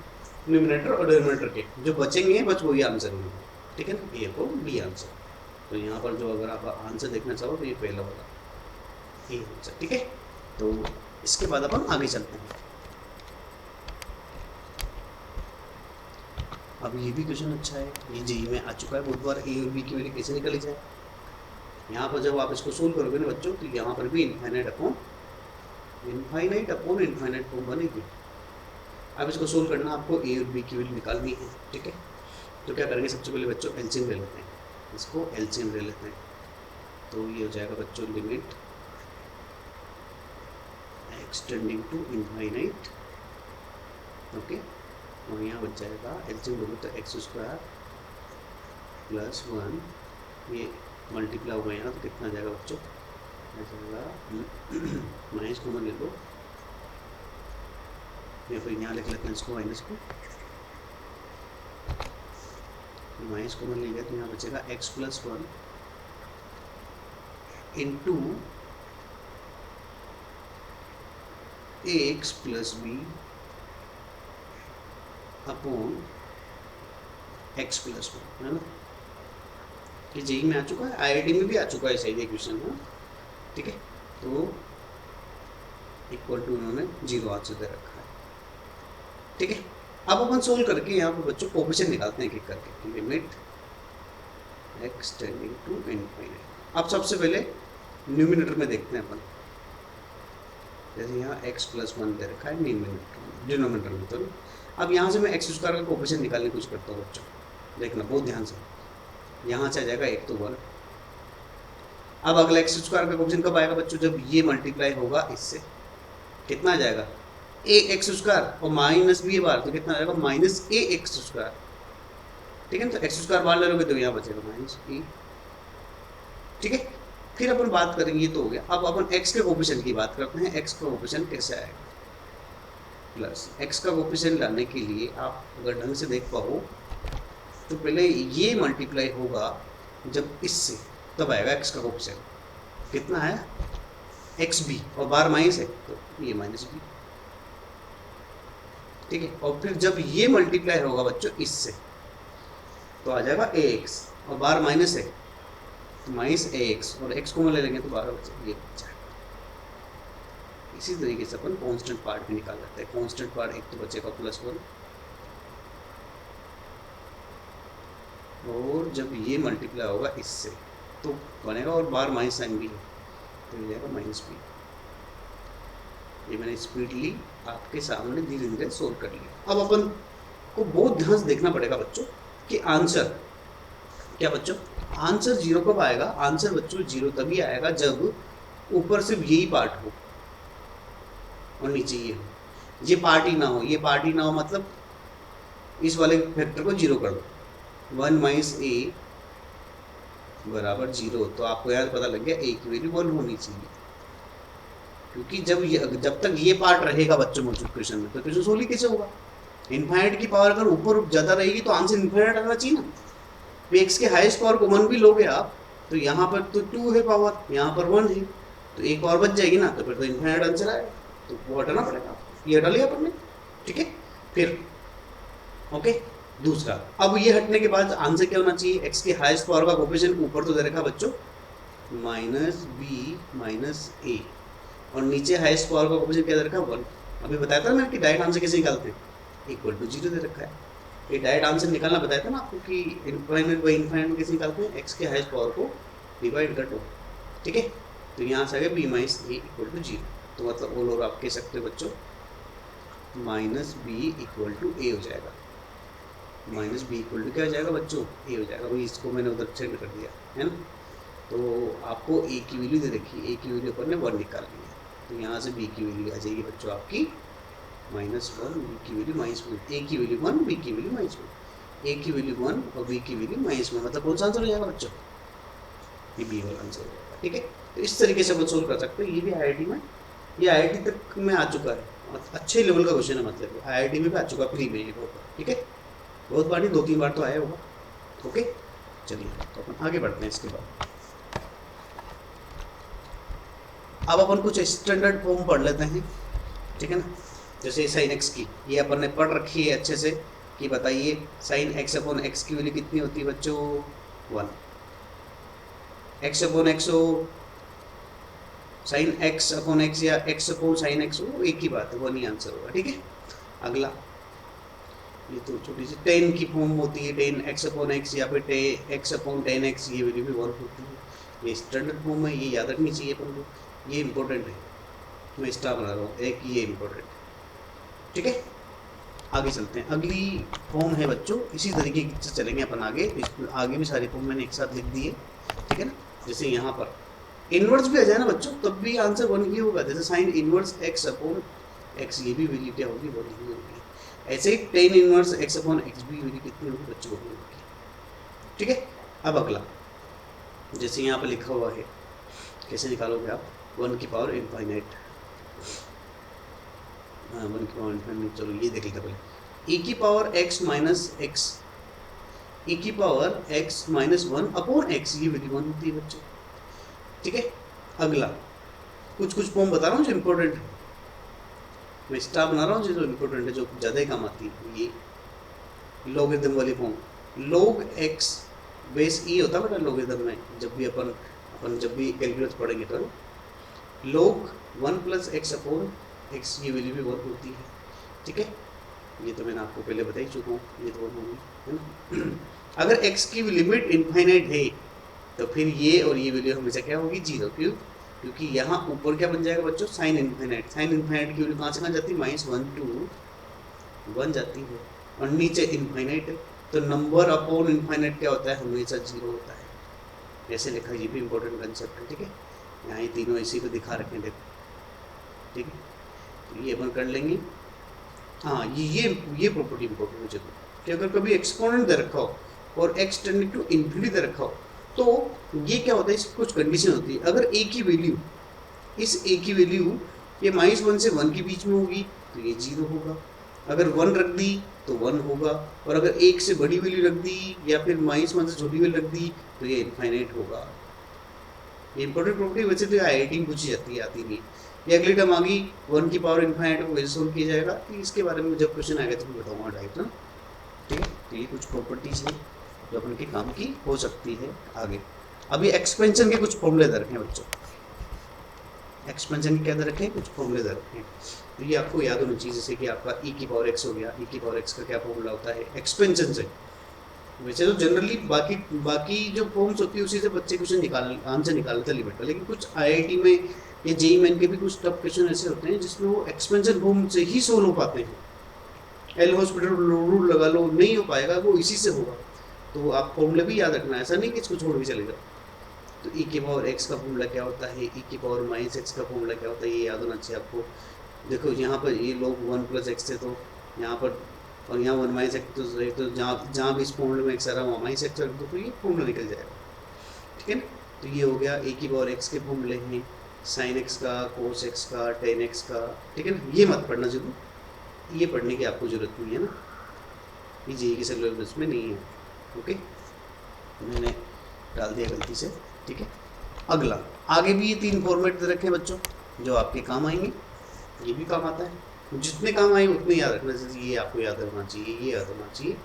A: न्यूमिनेटर और डिनोमिनेटर के जो बचेंगे बस वही आंसर होगा, ठीक है ना, a अपॉन d आंसर। तो यहाँ पर जो अगर आप आंसर देखना चाहो तो ये पहला होगा ये आंसर, ठीक है। तो इसके बाद अपन आगे चलते हैं। अब ये भी क्वेश्चन अच्छा है, ये जेई में आ चुका है बहुत बार, ए और बी की वैल्यू कैसे निकली जाए। यहाँ पर जब आप इसको सोल्व करोगे ना बच्चों तो यहाँ पर भी इनफाइनाइट अपॉन इनफाइनाइट फॉर्म बनेगी। अब इसको सोल्व करना, आपको ए और बी की वैल्यू निकालनी है, ठीक है। तो क्या करेंगे, सबसे पहले बच्चों एलसीएम ले लेते हैं, इसको एलसीएम ले लेते हैं, तो ये हो जाएगा बच्चों limit x tending to infinite, okay, और यहाँ बच जाएगा एलसीएम लोगे तो एक्स स्क्वायर प्लस 1, ये मल्टीप्लाई होगा यहाँ तो कितना जाएगा बच्चों, आ जाएगा माइनस कॉमन ले लो, या फिर यहाँ लिख लेते हैं इसको माइनस को, माइनस कॉमन ले गया तो यहाँ बचेगा x plus 1 into x plus b upon x plus 1, है ना। ये जेई में आ चुका है, आईआईटी में भी आ चुका है सही क्वेश्चन, है, ठीक है। तो इक्वल टू उन्होंने 0 हाथ से दे रखा है, ठीक है। अब अपन सोल्व करके यहाँ पर बच्चों कोफिशिएंट निकालते हैं, क्लिक करके limit x tending to infinite. अब सबसे पहले न्यूमिनेटर में देखते हैं अपन, जैसे यहाँ x प्लस 1 दे रखा है डिनोमिनेटर में, तो अब यहाँ से मैं एक्स स्क्वायर का कोफिशिएंट निकालने की कोशिश करता हूँ बच्चों, देखना बहुत ध्यान से, यहाँ से आ जाएगा 1 तो 1। अब अगला एक्स स्क्वायर का कोफिशिएंट कब आएगा बच्चों, जब ये मल्टीप्लाई होगा इससे, कितना आ जाएगा ए एक्स स्क्वायर और माइनस बी बार तो कितना आ जाएगा माइनस ए एक्स स्क्वायर, ठीक है। तो एक्स स्क्वायर बाहर ले लोगे तो यहाँ बचेगा माइनस ए, ठीक है। फिर अपन बात करेंगे, ये तो हो गया। अब अपन x के कोफिशिएंट की बात करते हैं, x का कोफिशिएंट कैसे आएगा, प्लस x का कोफिशिएंट लाने के लिए आप अगर ढंग से देख पाओ तो पहले ये मल्टीप्लाई होगा जब इससे, तब आएगा x का कोफिशिएंट, कितना है एक्स बी और बार माइनस है तो ये माइनस बी, ठीक है। और फिर जब ये मल्टीप्लाई होगा बच्चों इससे तो आ जाएगा ए एक्स और बार माइनस है तो माइनस ए एक्स और एक्स को ले लेंगे तो 12 बचेगा, ये बचा। इसी तरीके से अपन कांस्टेंट पार्ट भी निकाल लेते हैं, कांस्टेंट पार्ट एक तो बचेगा प्लस 1 और जब ये मल्टीप्लाई होगा इससे तो बनेगा, और बार माइनस साइन भी है तो ये जाएगा माइनस बी। ये मैंने स्पीडली आपके सामने धीरे धीरे सोल्व कर लिया। अब अपन को बहुत ध्यान से देखना पड़ेगा बच्चों कि आंसर क्या बच्चों, आंसर जीरो कब आएगा। आंसर बच्चों जीरो तभी आएगा जब ऊपर सिर्फ यही पार्ट हो और नीचे ये हो, ये पार्ट ही ना हो। ये पार्ट ही ना हो मतलब इस वाले फैक्टर को जीरो कर दो, 1 माइनस ए बराबर जीरो। तो आपको यार पता लग गया ए की वैल्यू 1 होनी चाहिए, क्योंकि जब तक ये पार्ट रहेगा बच्चों मौजूद क्वेश्चन में तो क्वेश्चन सोल्व कैसे होगा। इनफाइनाइट की पावर अगर ऊपर ज़्यादा रहेगी तो आंसर इनफाइनाइट आना चाहिए ना। तो एक्स के हाईएस्ट पावर को 1 भी लोगे आप तो यहाँ पर तो 2 है पावर, यहाँ पर 1 है तो एक पावर बच जाएगी ना, तो फिर तो इनफाइनाइट आंसर आएगा, तो वो हटाना पड़ेगा। ये हटा लिया अपन ने, ठीक है। फिर ओके, दूसरा, अब ये हटने के बाद आंसर क्या होना चाहिए, एक्स के हाईएस्ट पावर का कोफिशिएंट ऊपर तो दे रखा बच्चों माइनस बी माइनस ए, और नीचे हाईएस्ट पावर का कोफिशिएंट क्या दे रखा 1। अभी बताया था मैं कि डायरेक्ट आंसर कैसे निकालते हैं, इक्वल टू जीरो दे रखा है। ये डायरेक्ट आंसर निकालना बताया था ना आपको कि इनफाइनाइट बाई इनफाइनाइट कैसे निकालते हैं, एक्स के हाईएस्ट पावर को डिवाइड कर दो, ठीक है। तो यहाँ से आ गया b minus a equal to zero, तो मतलब ऑल ओवर आप कह सकते हो बच्चों minus b equal to a हो जाएगा। माइनस बी इक्वल टू क्या हो जाएगा बच्चों, ए हो जाएगा। वही इसको मैंने उधर सेंड कर दिया है ना। तो आपको ए की वैल्यू दे रखी है, ए की वैल्यू अपन ने 1 निकाल ली है, तो यहाँ से बी की वैल्यू आ जाएगी बच्चों आपकी -1, बी की वैल्यू -1, ए की वैल्यू 1, बी की वैल्यू -1, ए की वैल्यू 1 और बी की वैल्यू -1, मतलब कौन सा आंसर हो जाएगा बच्चों, ये बी वाला आंसर हो जाएगा, ठीक है। तो इस तरीके से अपन सोल्व कर सकते हैं। ये भी आईआईटी में, ये आईआईटी तक में आ चुका है, अच्छे लेवल का क्वेश्चन है, मतलब आईआईटी में भी आ चुका है प्री में ये पेपर, ठीक है। बहुत बार नहीं, 2-3 बार तो आया होगा, ओके। चलिए तो अपन आगे बढ़ते हैं। इसके बाद अब अपन कुछ स्टैंडर्ड फॉर्म पढ़ लेते हैं, ठीक है ना। जैसे साइन एक्स की, ये अपन ने पढ़ रखी है अच्छे से कि बताइए साइन एक्स अपॉन एक्स की वैल्यू कितनी होती है बच्चों 1। एक्स अपॉन एक्स हो, साइन एक्स अपॉन एक्स या एक्स अपॉन साइन एक्स हो, एक ही बात है, 1 ही आंसर होगा, ठीक है। अगला, ये तो छोटी सी टेन की फॉर्म होती है, टेन एक्स अपॉन एक्स या फिर एक्स अपॉन 10x, ये वैल्यू भी 1 होती है। ये स्टैंडर्ड फॉर्म है, ये याद रखनी चाहिए अपन को, ये इंपॉर्टेंट है, मैं स्टार बना रहा हूँ एक, ये इंपॉर्टेंट है, ठीक है। आगे चलते हैं, अगली फॉर्म है बच्चों, इसी तरीके से चलेंगे अपन आगे। आगे भी सारी फॉर्म मैंने एक साथ लिख दी है, ठीक है ना। जैसे यहाँ पर इनवर्स भी आ जाए ना बच्चों, तब भी आंसर 1 ही होगा। जैसे sine inverse x upon x, ये भी वैल्यू क्या होगी 1 ही होगी। ऐसे ही tan inverse x upon x भी वैल्यू कितनी होगी बच्चों 1 होगी, ठीक है। अब अगला, जैसे यहाँ पर लिखा हुआ है, कैसे निकालोगे आप 1 की पावर इनफाइनाइट, हाँ 1 की पावर इनफाइनाइट, चलो ये देख लेते पहले। e की power x minus x, e की power x minus 1 upon x, ये वैल्यू 1 होती है बच्चों, ठीक है। अगला, कुछ फॉर्म बता रहा हूँ जो इम्पोर्टेंट है, मैं स्टार बना रहा हूँ जो इम्पोर्टेंट है, जो ज़्यादा ही काम आती है। ये लॉगरिथम वाली form, log x base e होता है बेटा लॉगरिथम में, जब भी अपन जब भी कैलकुलस पढ़ेंगे तो log 1 plus x upon x, ये वैल्यू भी 1 होती है, ठीक है। ये तो मैंने आपको पहले बता ही चुका हूँ, ये तो 1 होगी, है ना। अगर x की लिमिट इनफाइनाइट है तो फिर ये और ये वैल्यू हमेशा क्या होगी 0, क्यों, क्योंकि यहाँ ऊपर क्या बन जाएगा बच्चों साइन इनफाइनाइट। साइन इनफाइनाइट की वैल्यू कहाँ से कहाँ जाती है, -1 to 1 जाती है, और नीचे इनफाइनाइट है, तो नंबर अपॉन इनफाइनाइट क्या होता है, हमेशा 0 होता है। ऐसे लिखा, ये भी इंपॉर्टेंट कंसेप्ट है, ठीक है। यहाँ ये तीनों इसी को दिखा रखे हैं, देखो, ठीक है। तो ये अपन कर लेंगे। हाँ, ये प्रॉपर्टी इंपॉर्टेंट है जरूर, कि अगर कभी एक्सपोनेंट दे रखा हो और x टेंडिंग टू इन्फिनिटी दे रखा हो, तो ये क्या होता है, इसकी कुछ कंडीशन होती है। अगर a की वैल्यू, इस a की वैल्यू ये -1 से 1 के बीच में होगी तो ये 0 होगा, अगर 1 रख दी तो 1 होगा, और अगर 1 से बड़ी वैल्यू रख दी या फिर -1 से छोटी वैल्यू रख दी तो ये इनफाइनाइट होगा। ये इंपॉर्टेंट प्रॉपर्टी वैसे तो आईआईटी में पूछी जाती है, आती नहीं। ये अगली टर्म आ गई 1 की पावर इनफाइनाइट को कैसे सोल्व किया जाएगा, तो इसके बारे में जब क्वेश्चन आएगा तो मैं बताऊंगा डायरेक्ट ना, ठीक है। तो ये कुछ प्रॉपर्टीज है जो अपन के काम की हो सकती है आगे। अभी एक्सपेंशन के कुछ फॉर्मूले दे रखे हैं बच्चों, एक्सपेंशन के क्या दे रखे हैं, कुछ फॉर्मूले दे रखे हैं, तो ये आपको याद होनी चाहिए। जैसे कि आपका e की पावर x हो गया, e की पावर x का क्या फॉर्मूला होता है एक्सपेंशन से, वैसे तो जनरली बाकी बाकी जो फॉर्म्स होती है उसी से बच्चे क्वेश्चन आंसर निकाल लेते हैं लिमिट का, लेकिन कुछ आईआईटी में या जेई मेन के भी कुछ टफ क्वेश्चन ऐसे होते हैं जिसमें वो एक्सपेंशन फॉर्म से ही सोल्व हो पाते हैं। एल हॉस्पिटल रूल लगा लो, नहीं हो पाएगा, वो इसी से होगा। तो आप फॉर्मूला भी याद रखना, ऐसा नहीं कि इसको छोड़ के चले जाओ। तो ई के पावर एक्स का फॉर्मूला क्या होता है, ई के पावर माइनस एक्स का फॉर्मूला क्या होता है, ये याद होना चाहिए आपको। देखो यहाँ पर ये लोग 1 + x थे, तो यहाँ पर और यहाँ 1 - x, तो जहाँ जहाँ भी इस फॉर्मूले में एक्स आ रहा है वहाँ माइनस एक्स रख दो, तो ये फॉर्मूला निकल जाएगा। ठीक है ना। तो ये हो गया ए की पावर एक्स के फॉर्मूले हैं, साइन एक्स का, कोस एक्स का, टेन एक्स का। ठीक है ना। ये मत पढ़ना जरूर, ये पढ़ने की आपको ज़रूरत नहीं है ना, ये जेई के सिलेबस में नहीं है। ओके, मैंने डाल दिया गलती से। ठीक है। अगला, आगे भी ये 3 फॉर्मेट दे रखे हैं बच्चों जो आपके काम आएंगे, ये भी काम आता है। जितने काम आए उतने याद रखना चाहिए, ये आपको याद रखना चाहिए, ये याद होना चाहिए,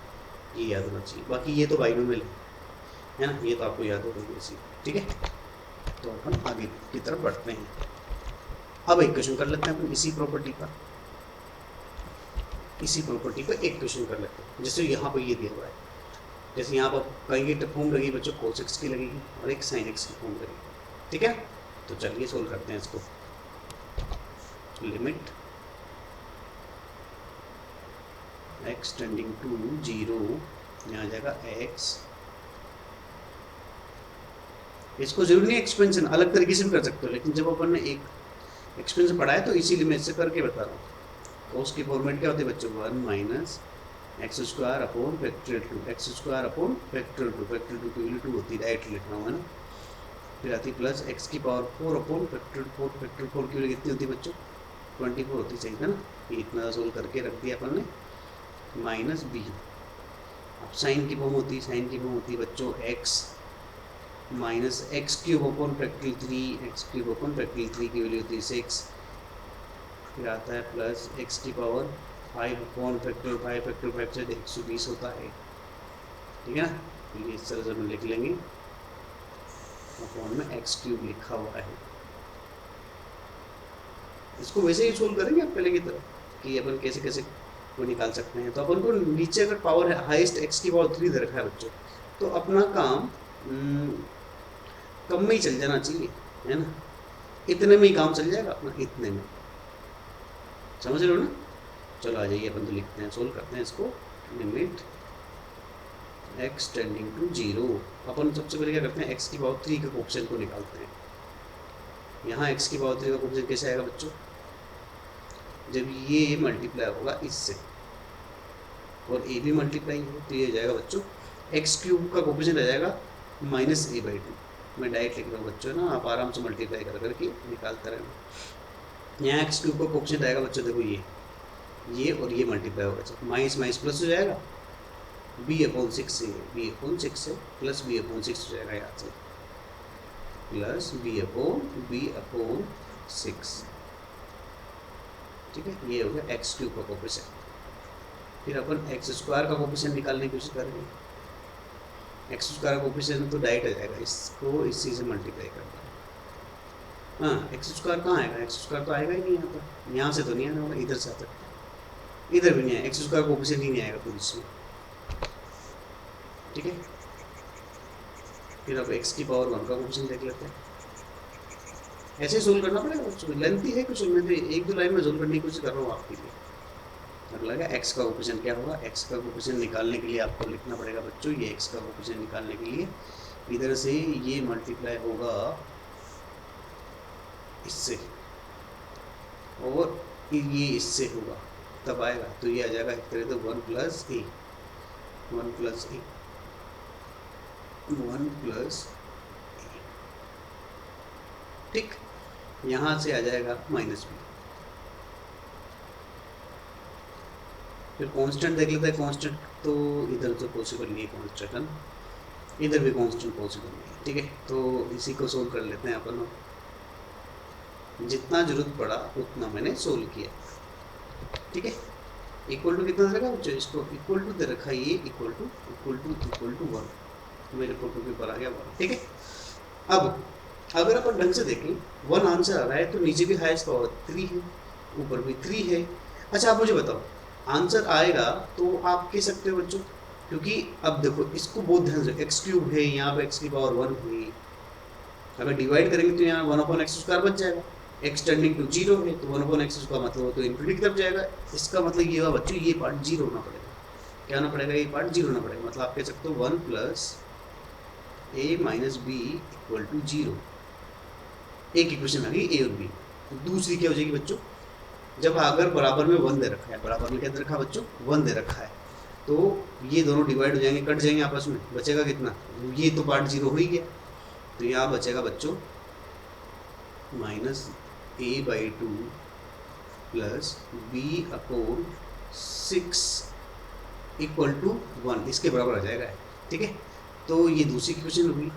A: ये याद होना चाहिए। बाकी ये तो बाइनोमियल है ना, ये तो आपको याद होगा इसी। ठीक है। तो अपन आगे की तरफ बढ़ते हैं। अब एक क्वेश्चन कर लेते हैं अपन इसी प्रॉपर्टी पर, इसी प्रॉपर्टी पर एक क्वेश्चन कर लेते हैं। जैसे यहाँ पर ये दिया हुआ है, जैसे यहाँ पर कहीं फॉर्म लगेगी बच्चों, कोस एक्स की लगेगी और एक साइन एक्स की फॉर्म लगेगी। ठीक है। तो चलिए सोल्व करते हैं इसको। लिमिट x टेंडिंग टू 0, यहाँ आ जाएगा x। इसको जरूरी नहीं एक्सपेंशन, अलग तरीके से भी कर सकते हो, लेकिन जब अपन ने एक एक्सपेंशन पढ़ा है तो इसीलिए मैं इससे करके बता रहा हूँ। कोस की फॉर्मेट क्या होती है बच्चों, 1 - x² upon factorial 2, x² upon factorial 2, factorial 2 की वैल्यू 2 होती है, डायरेक्ट लिख रहा हूँ है ना। फिर आती प्लस x की पावर 4 अपॉन फैक्टोरियल 4, फैक्टोरियल 4 की वैल्यू कितनी होती है बच्चों, 24 होती चाहिए था ना। ये इतना सोल्व करके रख दिया अपन ने, माइनस b। अब साइन की फॉर्म होती है, साइन की फॉर्म होती है बच्चों x minus x³ upon factorial 3, x³ upon factorial 3 की वैल्यू होती है 6। फिर आता है प्लस x की पावर 5 अपॉन फैक्टोरियल 5, फैक्टोरियल 5 से 120 होता है। ठीक है ना। तो ये इस तरह से हम लिख लेंगे, अपॉन में x³ लिखा हुआ है। इसको वैसे ही सोल्व करेंगे आप पहले की तरह कि अपन कैसे कैसे को निकाल सकते हैं। तो अपन को नीचे अगर पावर है हाईएस्ट x की पावर 3 दे रखा है बच्चों, तो अपना काम कम में ही चल जाना चाहिए, है ना। इतने में ही काम चल जाएगा अपना, इतने में, समझ रहे हो ना। चलो आ जाइए अपन तो लिखते हैं, सोल्व करते हैं इसको। लिमिट x टेंडिंग टू 0, अपन सबसे पहले क्या करते हैं, x की पावर 3 के कोएफिशिएंट को निकालते हैं। यहाँ x की पावर 3 का कोएफिशिएंट कैसे आएगा बच्चों, जब ये मल्टीप्लाई होगा इससे और a भी मल्टीप्लाई हो, तो ये हो जाएगा बच्चों x³ का कोएफिशिएंट आ जाएगा -a/2। मैं डायरेक्ट लिख रहा हूँ बच्चों ना, आप आराम से मल्टीप्लाई कर करके निकालते रहना। यहाँ x³ का कोएफिशिएंट आएगा बच्चों, देखो ये और ये मल्टीप्लाई होगा, माइनस माइनस प्लस हो जाएगा, b/6 है, b/6 है, प्लस b/6 हो जाएगा यहाँ से, प्लस b/6। ठीक है। ये हो गया x³ का कोएफिशिएंट। फिर अपन x² का कोएफिशिएंट निकालने की कोशिश करेंगे। x² का कोएफिशिएंट तो डायरेक्ट आ जाएगा, इसको इसी से मल्टीप्लाई करना है। हाँ, x² कहाँ आएगा, x² तो आएगा ही नहीं यहाँ पर, यहाँ से तो नहीं आने वाला, इधर से आता है, इधर भी नहीं आएगा, x² का कोएफिशिएंट ही नहीं आएगा पूरी इसमें। ठीक है। फिर अब x की पावर 1 का कोएफिशिएंट देख लेते हैं। ऐसे सोल्व करना पड़ेगा बच्चों, लेंथी है कुछ, मैं तो 1-2 लाइन में सोल्व करने की कोशिश कर रहा हूँ आपके लिए। अगला है x का कोएफिशिएंट क्या होगा, x का कोएफिशिएंट निकालने के लिए आपको लिखना पड़ेगा बच्चों, ये x का कोएफिशिएंट निकालने के लिए इधर से ये मल्टीप्लाई होगा इससे और ये इससे होगा, तब आएगा, तो ये आ जाएगा एक तरह से 1 + a, 1 + a, 1 + a। ठीक। यहाँ से आ जाएगा -b। फिर कांस्टेंट देख लेते हैं, कांस्टेंट तो इधर तो पॉसिबल नहीं है, कांस्टेंट इधर भी कांस्टेंट पॉसिबल नहीं है। ठीक है। तो इसी को सोल्व कर लेते हैं अपन, जितना जरूरत पड़ा उतना मैंने सोल्व किया। ठीक है। इक्वल टू कितना देगा बच्चों, इसको इक्वल टू दे रखा है, ये इक्वल टू 1, मेरे फोटो के ऊपर आ गया 1। ठीक है। अब अगर अपन ढंग से देखें 1 आंसर आ रहा है, तो नीचे भी हाईएस्ट पावर 3 है, ऊपर भी 3 है। अच्छा आप मुझे बताओ, आंसर आएगा तो आप कह सकते हो बच्चों क्योंकि अब देखो इसको बहुत ध्यान से, एक्स क्यूब है, यहाँ पे एक्स की पावर 1 हुई, अगर डिवाइड करेंगे तो यहाँ 1/x² बच जाएगा, x टेंडिंग टू 0 है तो 1/x का मतलब तो इन्फिनिटी की तरफ जाएगा। इसका मतलब ये हुआ बच्चों, ये पार्ट 0 होना पड़ेगा। क्या होना पड़ेगा? ये पार्ट 0 होना पड़ेगा। मतलब आप कह सकते हो 1 + a - b = 0। एक इक्वेशन आ गई a और b। तो दूसरी क्या हो जाएगी बच्चों, जब अगर बराबर में 1 दे रखा है, बराबर में क्या दे रखा है बच्चों? 1 दे रखा है, तो ये दोनों डिवाइड हो जाएंगे, कट जाएंगे आपस में, बचेगा कितना? ये तो पार्ट 0 हो ही गया, तो यहाँ बचेगा बच्चों -a/2 + b/6 = 1, इसके बराबर आ जाएगा। ठीक है, तो ये दूसरी इक्वेशन होगी।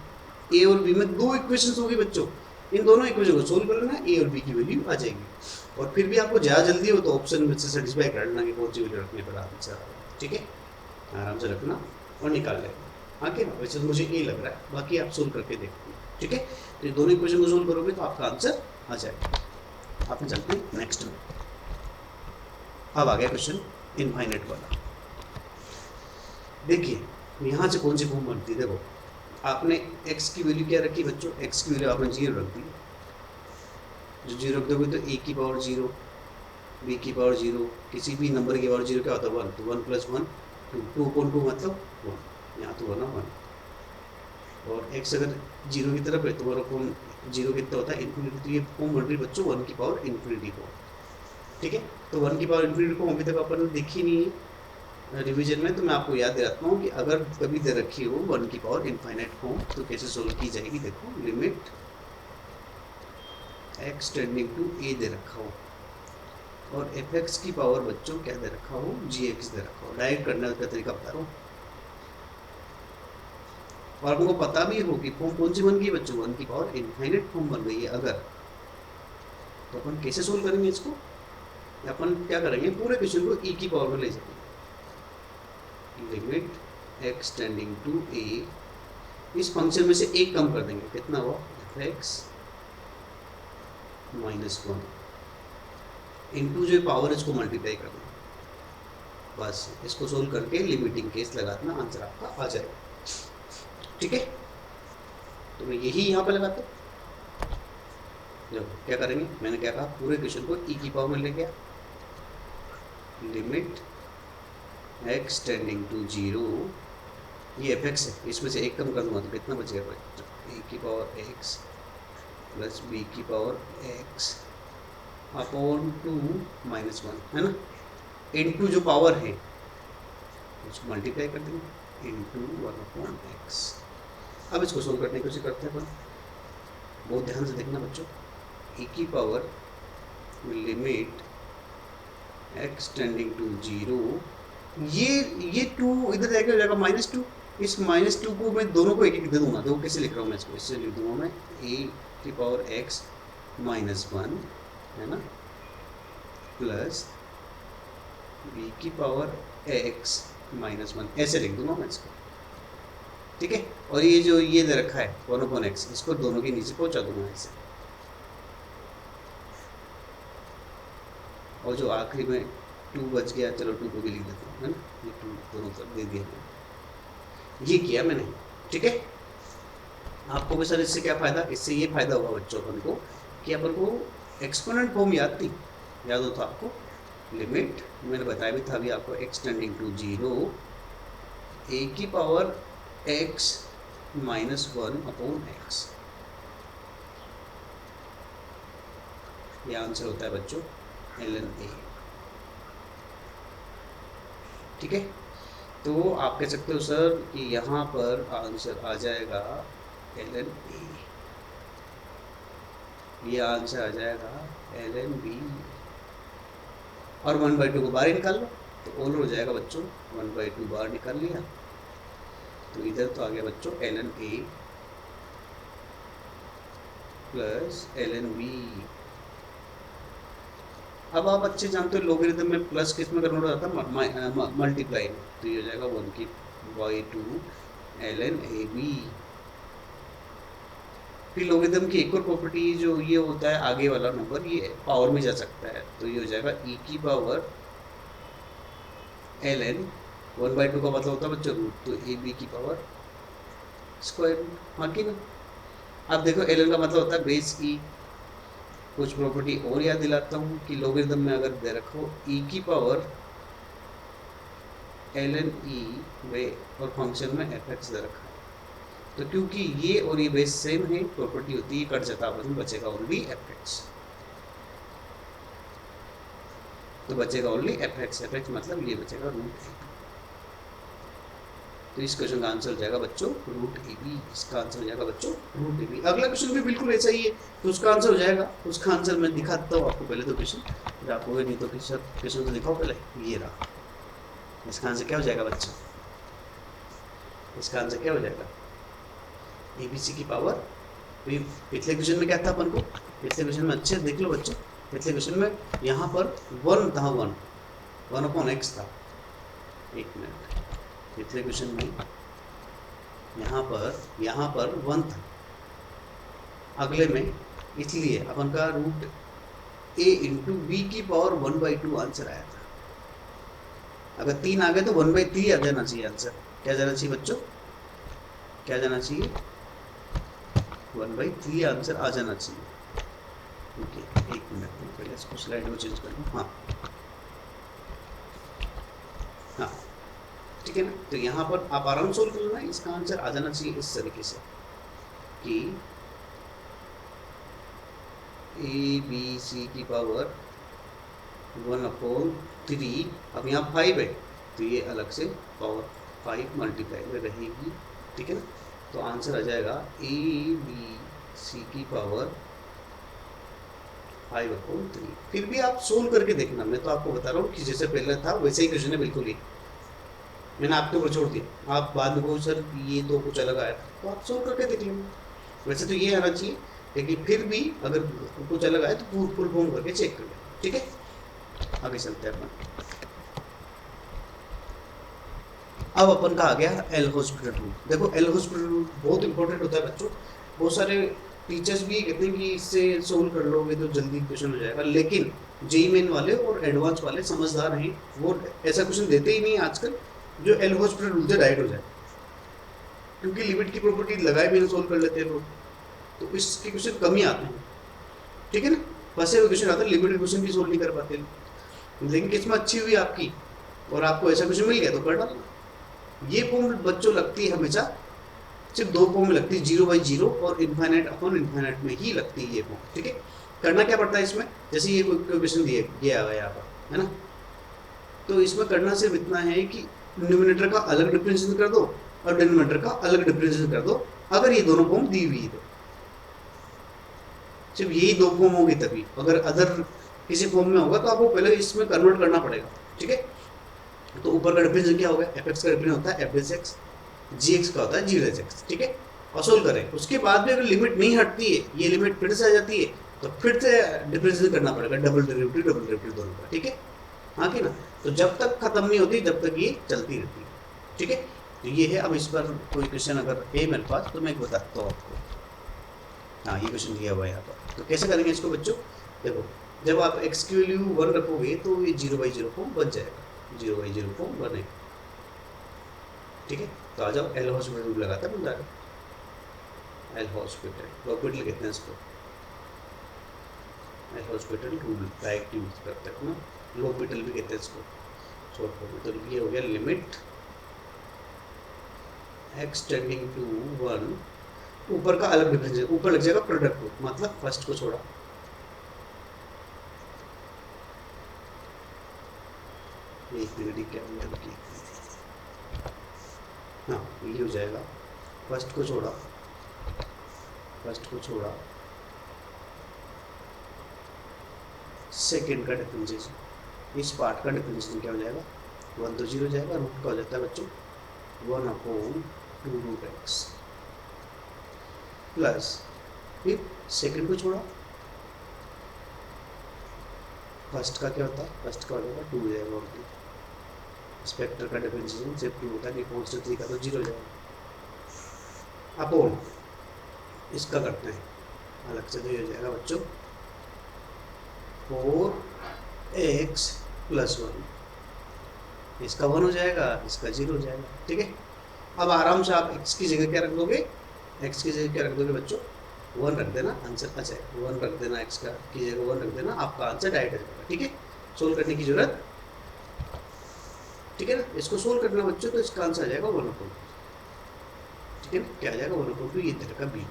A: ए और बी में दो इक्वेशन होगी बच्चों, इन दोनों इक्वेशन को सोल्व कर लेना, ए और बी की वैल्यू आ जाएगी। और फिर भी आपको ज़्यादा जल्दी हो तो ऑप्शन में से सेटिस्फाई कर लेना कि कौन सी वैल्यू रखने पर आंसर। ठीक है, आराम से रखना और निकाल लेना। आगे वैसे तो मुझे ए लग रहा है, बाकी आप सोल्व करके देखो। ठीक है, तो दोनों इक्वेशन को सोल्व करोगे तो आपका आंसर आ जाएगा। आप चलते हैं नेक्स्ट में। अब आ गया क्वेश्चन इनफाइनाइट वाला। देखिए यहाँ से कौन सी फॉर्म बनती है। देखो आपने x की वैल्यू क्या रखी बच्चों? x की वैल्यू आपने 0 रख दी। जो 0 रख दोगे तो a की पावर 0, b की पावर 0, किसी भी नंबर की पावर 0 क्या होता है? 1। तो 1 + 1 2, 2/2 मतलब 1, यहाँ तो बना 1। और x अगर 0 की तरफ है तो 1/0 कितना होता है? इन्फिनिटी। तो ये फॉर्म बन रही बच्चों 1 की पावर इन्फिनिटी फॉर्म। ठीक है, तो 1 की पावर इन्फिनिटी फॉर्म अभी तक अपन ने देखी नहीं है रिवीजन में, तो मैं आपको याद दिलाता हूँ कि अगर कभी दे रखी हो 1 की पावर इनफाइनाइट फॉर्म तो कैसे सोल्व की जाएगी। देखो limit x tending to a दे रखा हो और fx की पावर बच्चों क्या दे रखा हो? gx दे रखा हो। डायरेक्ट करने का तरीका बता रहा हूँ, और आपको पता भी हो कि फॉर्म कौन सी बन गई बच्चों? 1 की पावर इनफाइनाइट फॉर्म बन गई है। अगर तो अपन कैसे सोल्व करेंगे इसको? अपन क्या करेंगे, पूरे क्वेश्चन को e की पावर में ले जाएंगे। Limit x tending to a, इस फंक्शन में से एक कम कर देंगे, कितना हुआ? fx - 1 इनटू जो पावर इसको मल्टीप्लाई कर देंगे। बस इसको सोल्व करके लिमिटिंग केस लगा देना, आंसर आपका आ जाएगा। ठीक है, तो मैं यही यहाँ पे लगाता हूँ। देखो क्या करेंगे, मैंने क्या कहा, पूरे क्वेश्चन को e की पावर में ले गया। लिमिट x टेंडिंग टू 0, ये fx है, इसमें से एक कम कर दूंगा तो कितना बचेगा? a की पावर x + b की पावर x / 2 - 1 है ना, इनटू जो पावर है उसको मल्टीप्लाई कर देंगे इनटू 1/x। अब इसको सोल्व करने की कोशिश करते हैं अपन, बहुत ध्यान से देखना बच्चों। e की power limit x tending to 0, ये 2 इधर जाएगा, हो जाएगा -2। इस -2 को मैं दोनों को एक एक दे दूंगा। देखो कैसे लिख रहा हूँ मैं इसको, इससे लिख दूंगा मैं a की पावर x - 1 है ना, प्लस b की पावर x - 1, ऐसे लिख दूंगा मैं इसको। ठीक है, और ये जो ये दे रखा है 1/x, इसको दोनों के नीचे पहुंचा दूंगा ऐसे। और जो आखिरी में 2 बच गया, चलो 2 को भी लिख देता हूँ, है ना, ये 2 दोनों तरफ दे दिया। ये किया मैंने। ठीक है, आपको भी सर इससे क्या फ़ायदा? इससे ये फ़ायदा होगा बच्चों अपन को कि अपन को एक्सपोनेंट फॉर्म याद थी, याद हो तो आपको लिमिट मैंने बताया भी था अभी आपको, x टेंडिंग टू 0 a की पावर x - 1/x। ये आंसर होता है बच्चों ln a। ठीक है, तो आप कह सकते हो सर कि यहाँ पर आंसर आ जाएगा ln a, ये आंसर आ जाएगा ln b, और 1/2 को बाहर निकाल लो तो ओवर हो जाएगा बच्चों। 1/2 बाहर निकाल लिया तो इधर तो आ गया बच्चों ln a plus ln b। अब आप अच्छे जानते हो लोगरिथम में प्लस किस में कन्वर्ट होता था? मल्टीप्लाई में। तो ये हो जाएगा 1/2 ln ab। फिर लोगरिथम की एक और प्रॉपर्टी जो ये होता है, आगे वाला नंबर ये पावर में जा सकता है, तो ये हो जाएगा e की पावर ln 1/2 का मतलब होता है बच्चों रूट, तो ए बी की पावर स्क्वायर रूट, हाँ कि ना। अब देखो ln का मतलब होता है बेस ई। कुछ प्रॉपर्टी और याद दिलाता हूँ कि लॉगरिथम में अगर दे रखो e की पावर ln e वे और फंक्शन में fx दे रखा है, तो क्योंकि ये और ये बेस सेम है, प्रॉपर्टी होती है कट जाता है, बचेगा ओनली fx। तो बचेगा ओनली fx मतलब ये बचेगा रूट ए। तो इस क्वेश्चन का आंसर हो जाएगा बच्चों रूट ए बी। इसका आंसर हो जाएगा बच्चों रूट ए बी। अगला क्वेश्चन भी बिल्कुल ऐसा ही है, तो उसका आंसर हो जाएगा, उसका आंसर मैं दिखाता हूँ आपको पहले तो क्वेश्चन, फिर आपको नहीं तो क्वेश्चन तो दिखाओ पहले। ये रहा, इसका आंसर क्या हो जाएगा बच्चों, इसका आंसर क्या हो जाएगा ए बी सी की पावर। पिछले क्वेश्चन में क्या था अपन को, पिछले क्वेश्चन में अच्छे देख लो बच्चों, पिछले क्वेश्चन में यहाँ पर 1 था, 1/x था। एक मिनट, पिछले क्वेश्चन में यहाँ पर 1 था, अगले में इसलिए अपन का रूट a इंटू बी की पावर 1/2 आंसर आया था। अगर 3 आ गए तो 1/3 आ जाना चाहिए आंसर। क्या जाना चाहिए बच्चों, क्या जाना चाहिए, 1/3 आंसर आ जाना चाहिए। ओके एक मिनट में पहले इसको स्लाइड में चेंज कर लूँ। हाँ हाँ ठीक है ना। तो यहाँ पर आप आराम सोल्व कर लेना, इसका आंसर आ जाना चाहिए इस तरीके से कि ए बी सी की पावर 1/3। अब यहाँ 5 है तो ये अलग से पावर 5 मल्टीप्लाई में रहेगी, ठीक है ना। तो आंसर आ जाएगा ए बी सी की पावर 5/3। फिर भी आप सोल्व करके देखना, मैं तो आपको बता रहा हूँ कि जैसे पहले था वैसे ही क्वेश्चन है बिल्कुल ही, मैंने आपके ऊपर छोड़ दिया। आप बाद में कहो सर ये तो कुछ अलग आया, तो आप सोल्व करके देख लेंगे। वैसे तो ये आना चाहिए, लेकिन फिर भी अगर कुछ अलग आए तो फुल फॉर्म करके चेक कर लें, ठीक है। आगे चलते हैं अपन। अब अपन का आ गया एल हॉस्पिटल रूल। देखो एल हॉस्पिटल रूल बहुत इंपॉर्टेंट होता है बच्चों, बहुत सारे टीचर्स भी कहते हैं कि इससे सोल्व कर लोगे तो जल्दी क्वेश्चन हो जाएगा, लेकिन जेई मेन वाले और एडवांस वाले समझदार हैं, वो ऐसा क्वेश्चन देते ही नहीं आजकल जो एल हॉस्पिटल रूल से डायरेक्ट हो जाए, क्योंकि लिमिट की प्रॉपर्टी लगाए बिना सोल्व कर लेते हैं लोग, तो इसके क्वेश्चन कम ही आते हैं, ठीक है ना। फंसे हुए क्वेश्चन आते हैं, लिमिटेड क्वेश्चन भी सोल्व नहीं कर पाते, लेकिन किस्मत अच्छी हुई आपकी और आपको ऐसा क्वेश्चन मिल गया तो कर डालना। ये फॉर्म बच्चों लगती है हमेशा, सिर्फ 2 फॉर्म में लगती है, 0/0 और इन्फाइनाइट अपॉन इन्फाइनाइट में ही लगती है ये फॉर्म, ठीक है। करना क्या पड़ता है इसमें, जैसे ये क्वेश्चन दिया हुआ है यहाँ पर, है ना। तो इसमें करना सिर्फ इतना है कि न्यूमिनेटर का अलग डिफरेंशिएशन कर दो और डिनोमिनेटर का अलग डिफरेंशिएशन कर दो, अगर ये दोनों फॉर्म दी हुई है तो। सिर्फ यही 2 फॉर्म होगी तभी, अगर अदर किसी फॉर्म में होगा तो आपको पहले इसमें कन्वर्ट करना पड़ेगा, ठीक है। तो ऊपर का डिफरेंशिएशन क्या होगा, एफ एक्स का डिफरेंस होता है एफ डेस एक्स, जी एक्स का होता है जी डेस एक्स, ठीक है। और सोल्व करें, उसके बाद भी अगर लिमिट नहीं हटती है, ये लिमिट फिर से आ जाती है, तो फिर से डिफरेंशिएशन करना पड़ेगा, डबल डेरिवेटिव दोनों का, ठीक है। हाँ कि ना। तो जब तक खत्म नहीं होती जब तक ये चलती रहती है, ठीक है। तो ये है। अब इस पर कोई क्वेश्चन अगर है मेरे पास तो मैं बताता हूँ आपको। हाँ ये क्वेश्चन दिया हुआ है यहाँ पर, तो कैसे करेंगे इसको बच्चों। देखो जब आप एक्स की वैल्यू 1 रखोगे तो ये 0/0 फॉर्म बन जाएगा, 0/0 फॉर्म बनेगा, ठीक है। तो आ जाओ, एल हॉस्पिटल रूल लगाता है बन जाएगा। एल हॉस्पिटल लॉपिटल कहते हैं इसको, L hospital rule direct use करते हैं ना, लॉपिटल भी कहते हैं इसको शॉर्ट फॉर्म में। तो ये हो गया लिमिट एक्स टेंडिंग टू 1, ऊपर का अलग डिफरेंस, ऊपर लग जाएगा प्रोडक्ट को, मतलब फर्स्ट को छोड़ा, एक मिनट क्या हो, हाँ ये हो जाएगा, फर्स्ट को छोड़ा, सेकेंड का डिफरेंशिएशन, इस पार्ट का डिफरेंशिएशन क्या हो जाएगा, 1 तो 0 जाएगा, रूट का हो जाता है बच्चों 1/2 रूट एक्स, प्लस फिर सेकेंड को छोड़ा, फर्स्ट का क्या होता है, फर्स्ट का हो जाएगा 2 हो जाएगा, और स्पेक्टर का डिफरेंशिएशन सिर्फ 2 होता है, कॉन्स्टेंट 3 का तो 0 हो जाएगा। अपॉन इसका करते हैं अलग से, तो ये हो जाएगा बच्चों 4x + 1 इसका 1 हो जाएगा, इसका 0 हो जाएगा, ठीक है। अब आराम से आप x की जगह क्या रख दोगे, x की जगह क्या रख दोगे बच्चों, 1 रख देना, आंसर आ जाएगा। 1 रख देना, x का की जगह 1 रख देना, आपका आंसर डायरेक्ट आ जाएगा, ठीक है। सोल्व करने की जरूरत, ठीक है ना। इसको सोल्व करना बच्चों, तो इसका आंसर आ जाएगा 1/2, ठीक है ना। क्या आ जाएगा 1/2, ये तरह का बी,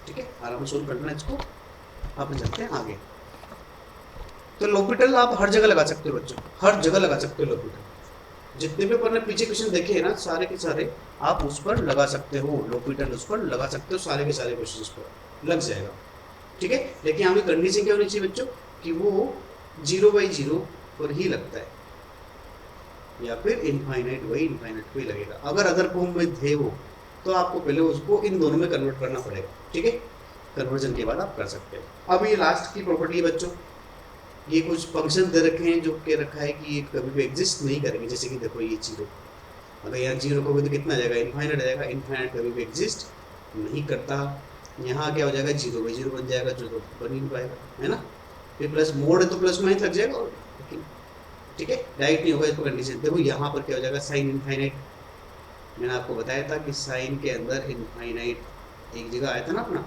A: ठीक है। आराम से सोल्व करना इसको। आप चलते हैं आगे। तो लोपिटल आप हर जगह लगा सकते हो बच्चों, हर जगह लगा सकते हो लोपिटल। जितने भी अपन ने पीछे क्वेश्चन देखे हैं ना, सारे के सारे आप उस पर लगा सकते हो, लोपिटल उस पर लगा सकते हो, सारे के सारे क्वेश्चन पर लग जाएगा, ठीक है। लेकिन यहाँ पे कंडीशन क्या होनी चाहिए बच्चों, कि वो 0/0 पर ही लगता है, या फिर इनफाइनाइट वही इनफाइनाइट पे लगेगा। अगर अदर फॉर्म में थे वो, तो आपको पहले उसको इन दोनों में कन्वर्ट करना पड़ेगा, ठीक है। कन्वर्जन के बाद आप कर सकते हो। अब ये लास्ट की प्रॉपर्टी है बच्चों, ये कुछ फंक्शन दे रखे हैं जो के रखा है कि ये कभी भी एग्जिस्ट नहीं करेंगे। जैसे कि देखो ये 0, अगर यहाँ 0 रखोगे तो कितना आ जाएगा, इनफाइनाइट आ जाएगा। इनफाइनाइट कभी भी एग्जिस्ट नहीं करता। यहाँ क्या हो जाएगा, 0/0 बन जाएगा, जो तो बन ही नहीं पाएगा, है ना। फिर प्लस मोड है तो प्लस माइनस लग जाएगा, लेकिन ठीक है, डायरेक्ट नहीं होगा। इसको कंडीशन देखो, यहाँ पर क्या हो जाएगा, साइन इनफाइनाइट। मैंने आपको बताया था कि साइन के अंदर इनफाइनाइट एक जगह आया था ना अपना,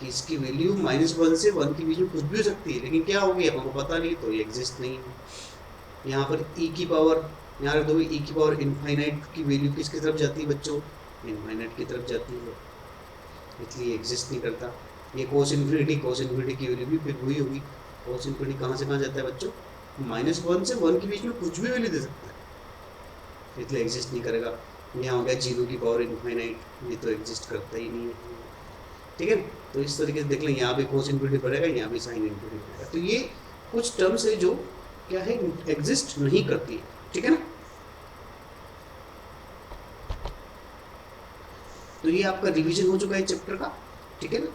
A: कि इसकी वैल्यू -1 से 1 के बीच में कुछ भी हो सकती है, लेकिन क्या होगी हमको पता नहीं, तो ये एग्जिस्ट नहीं है। यहाँ पर e की पावर, यहाँ रख दोगे e की पावर इनफाइनाइट की वैल्यू किसकी तरफ जाती है बच्चों, इनफाइनाइट की तरफ जाती है, इसलिए एग्जिस्ट नहीं करता। ये कोस इन्फिनिटी की वैल्यू भी फिर वही होगी। कोस इन्फिनिटी कहाँ से कहाँ जाता है बच्चों, -1 से 1 के बीच में कुछ भी वैल्यू दे सकता है, इसलिए एग्जिस्ट नहीं करेगा। यहाँ हो गया 0 की पावर इनफाइनाइट, ये तो एग्जिस्ट करता ही नहीं है, ठीक है। तो इस तरीके से देख लें, यहाँ पे कोस इन्फिनिटी पड़ेगा, यहाँ पे साइन इन्फिनिटी पड़ेगा। तो ये कुछ टर्म्स है जो क्या है, एग्जिस्ट नहीं करती है, ठीक है ना। तो ये आपका रिवीजन हो चुका है चैप्टर का, ठीक है ना।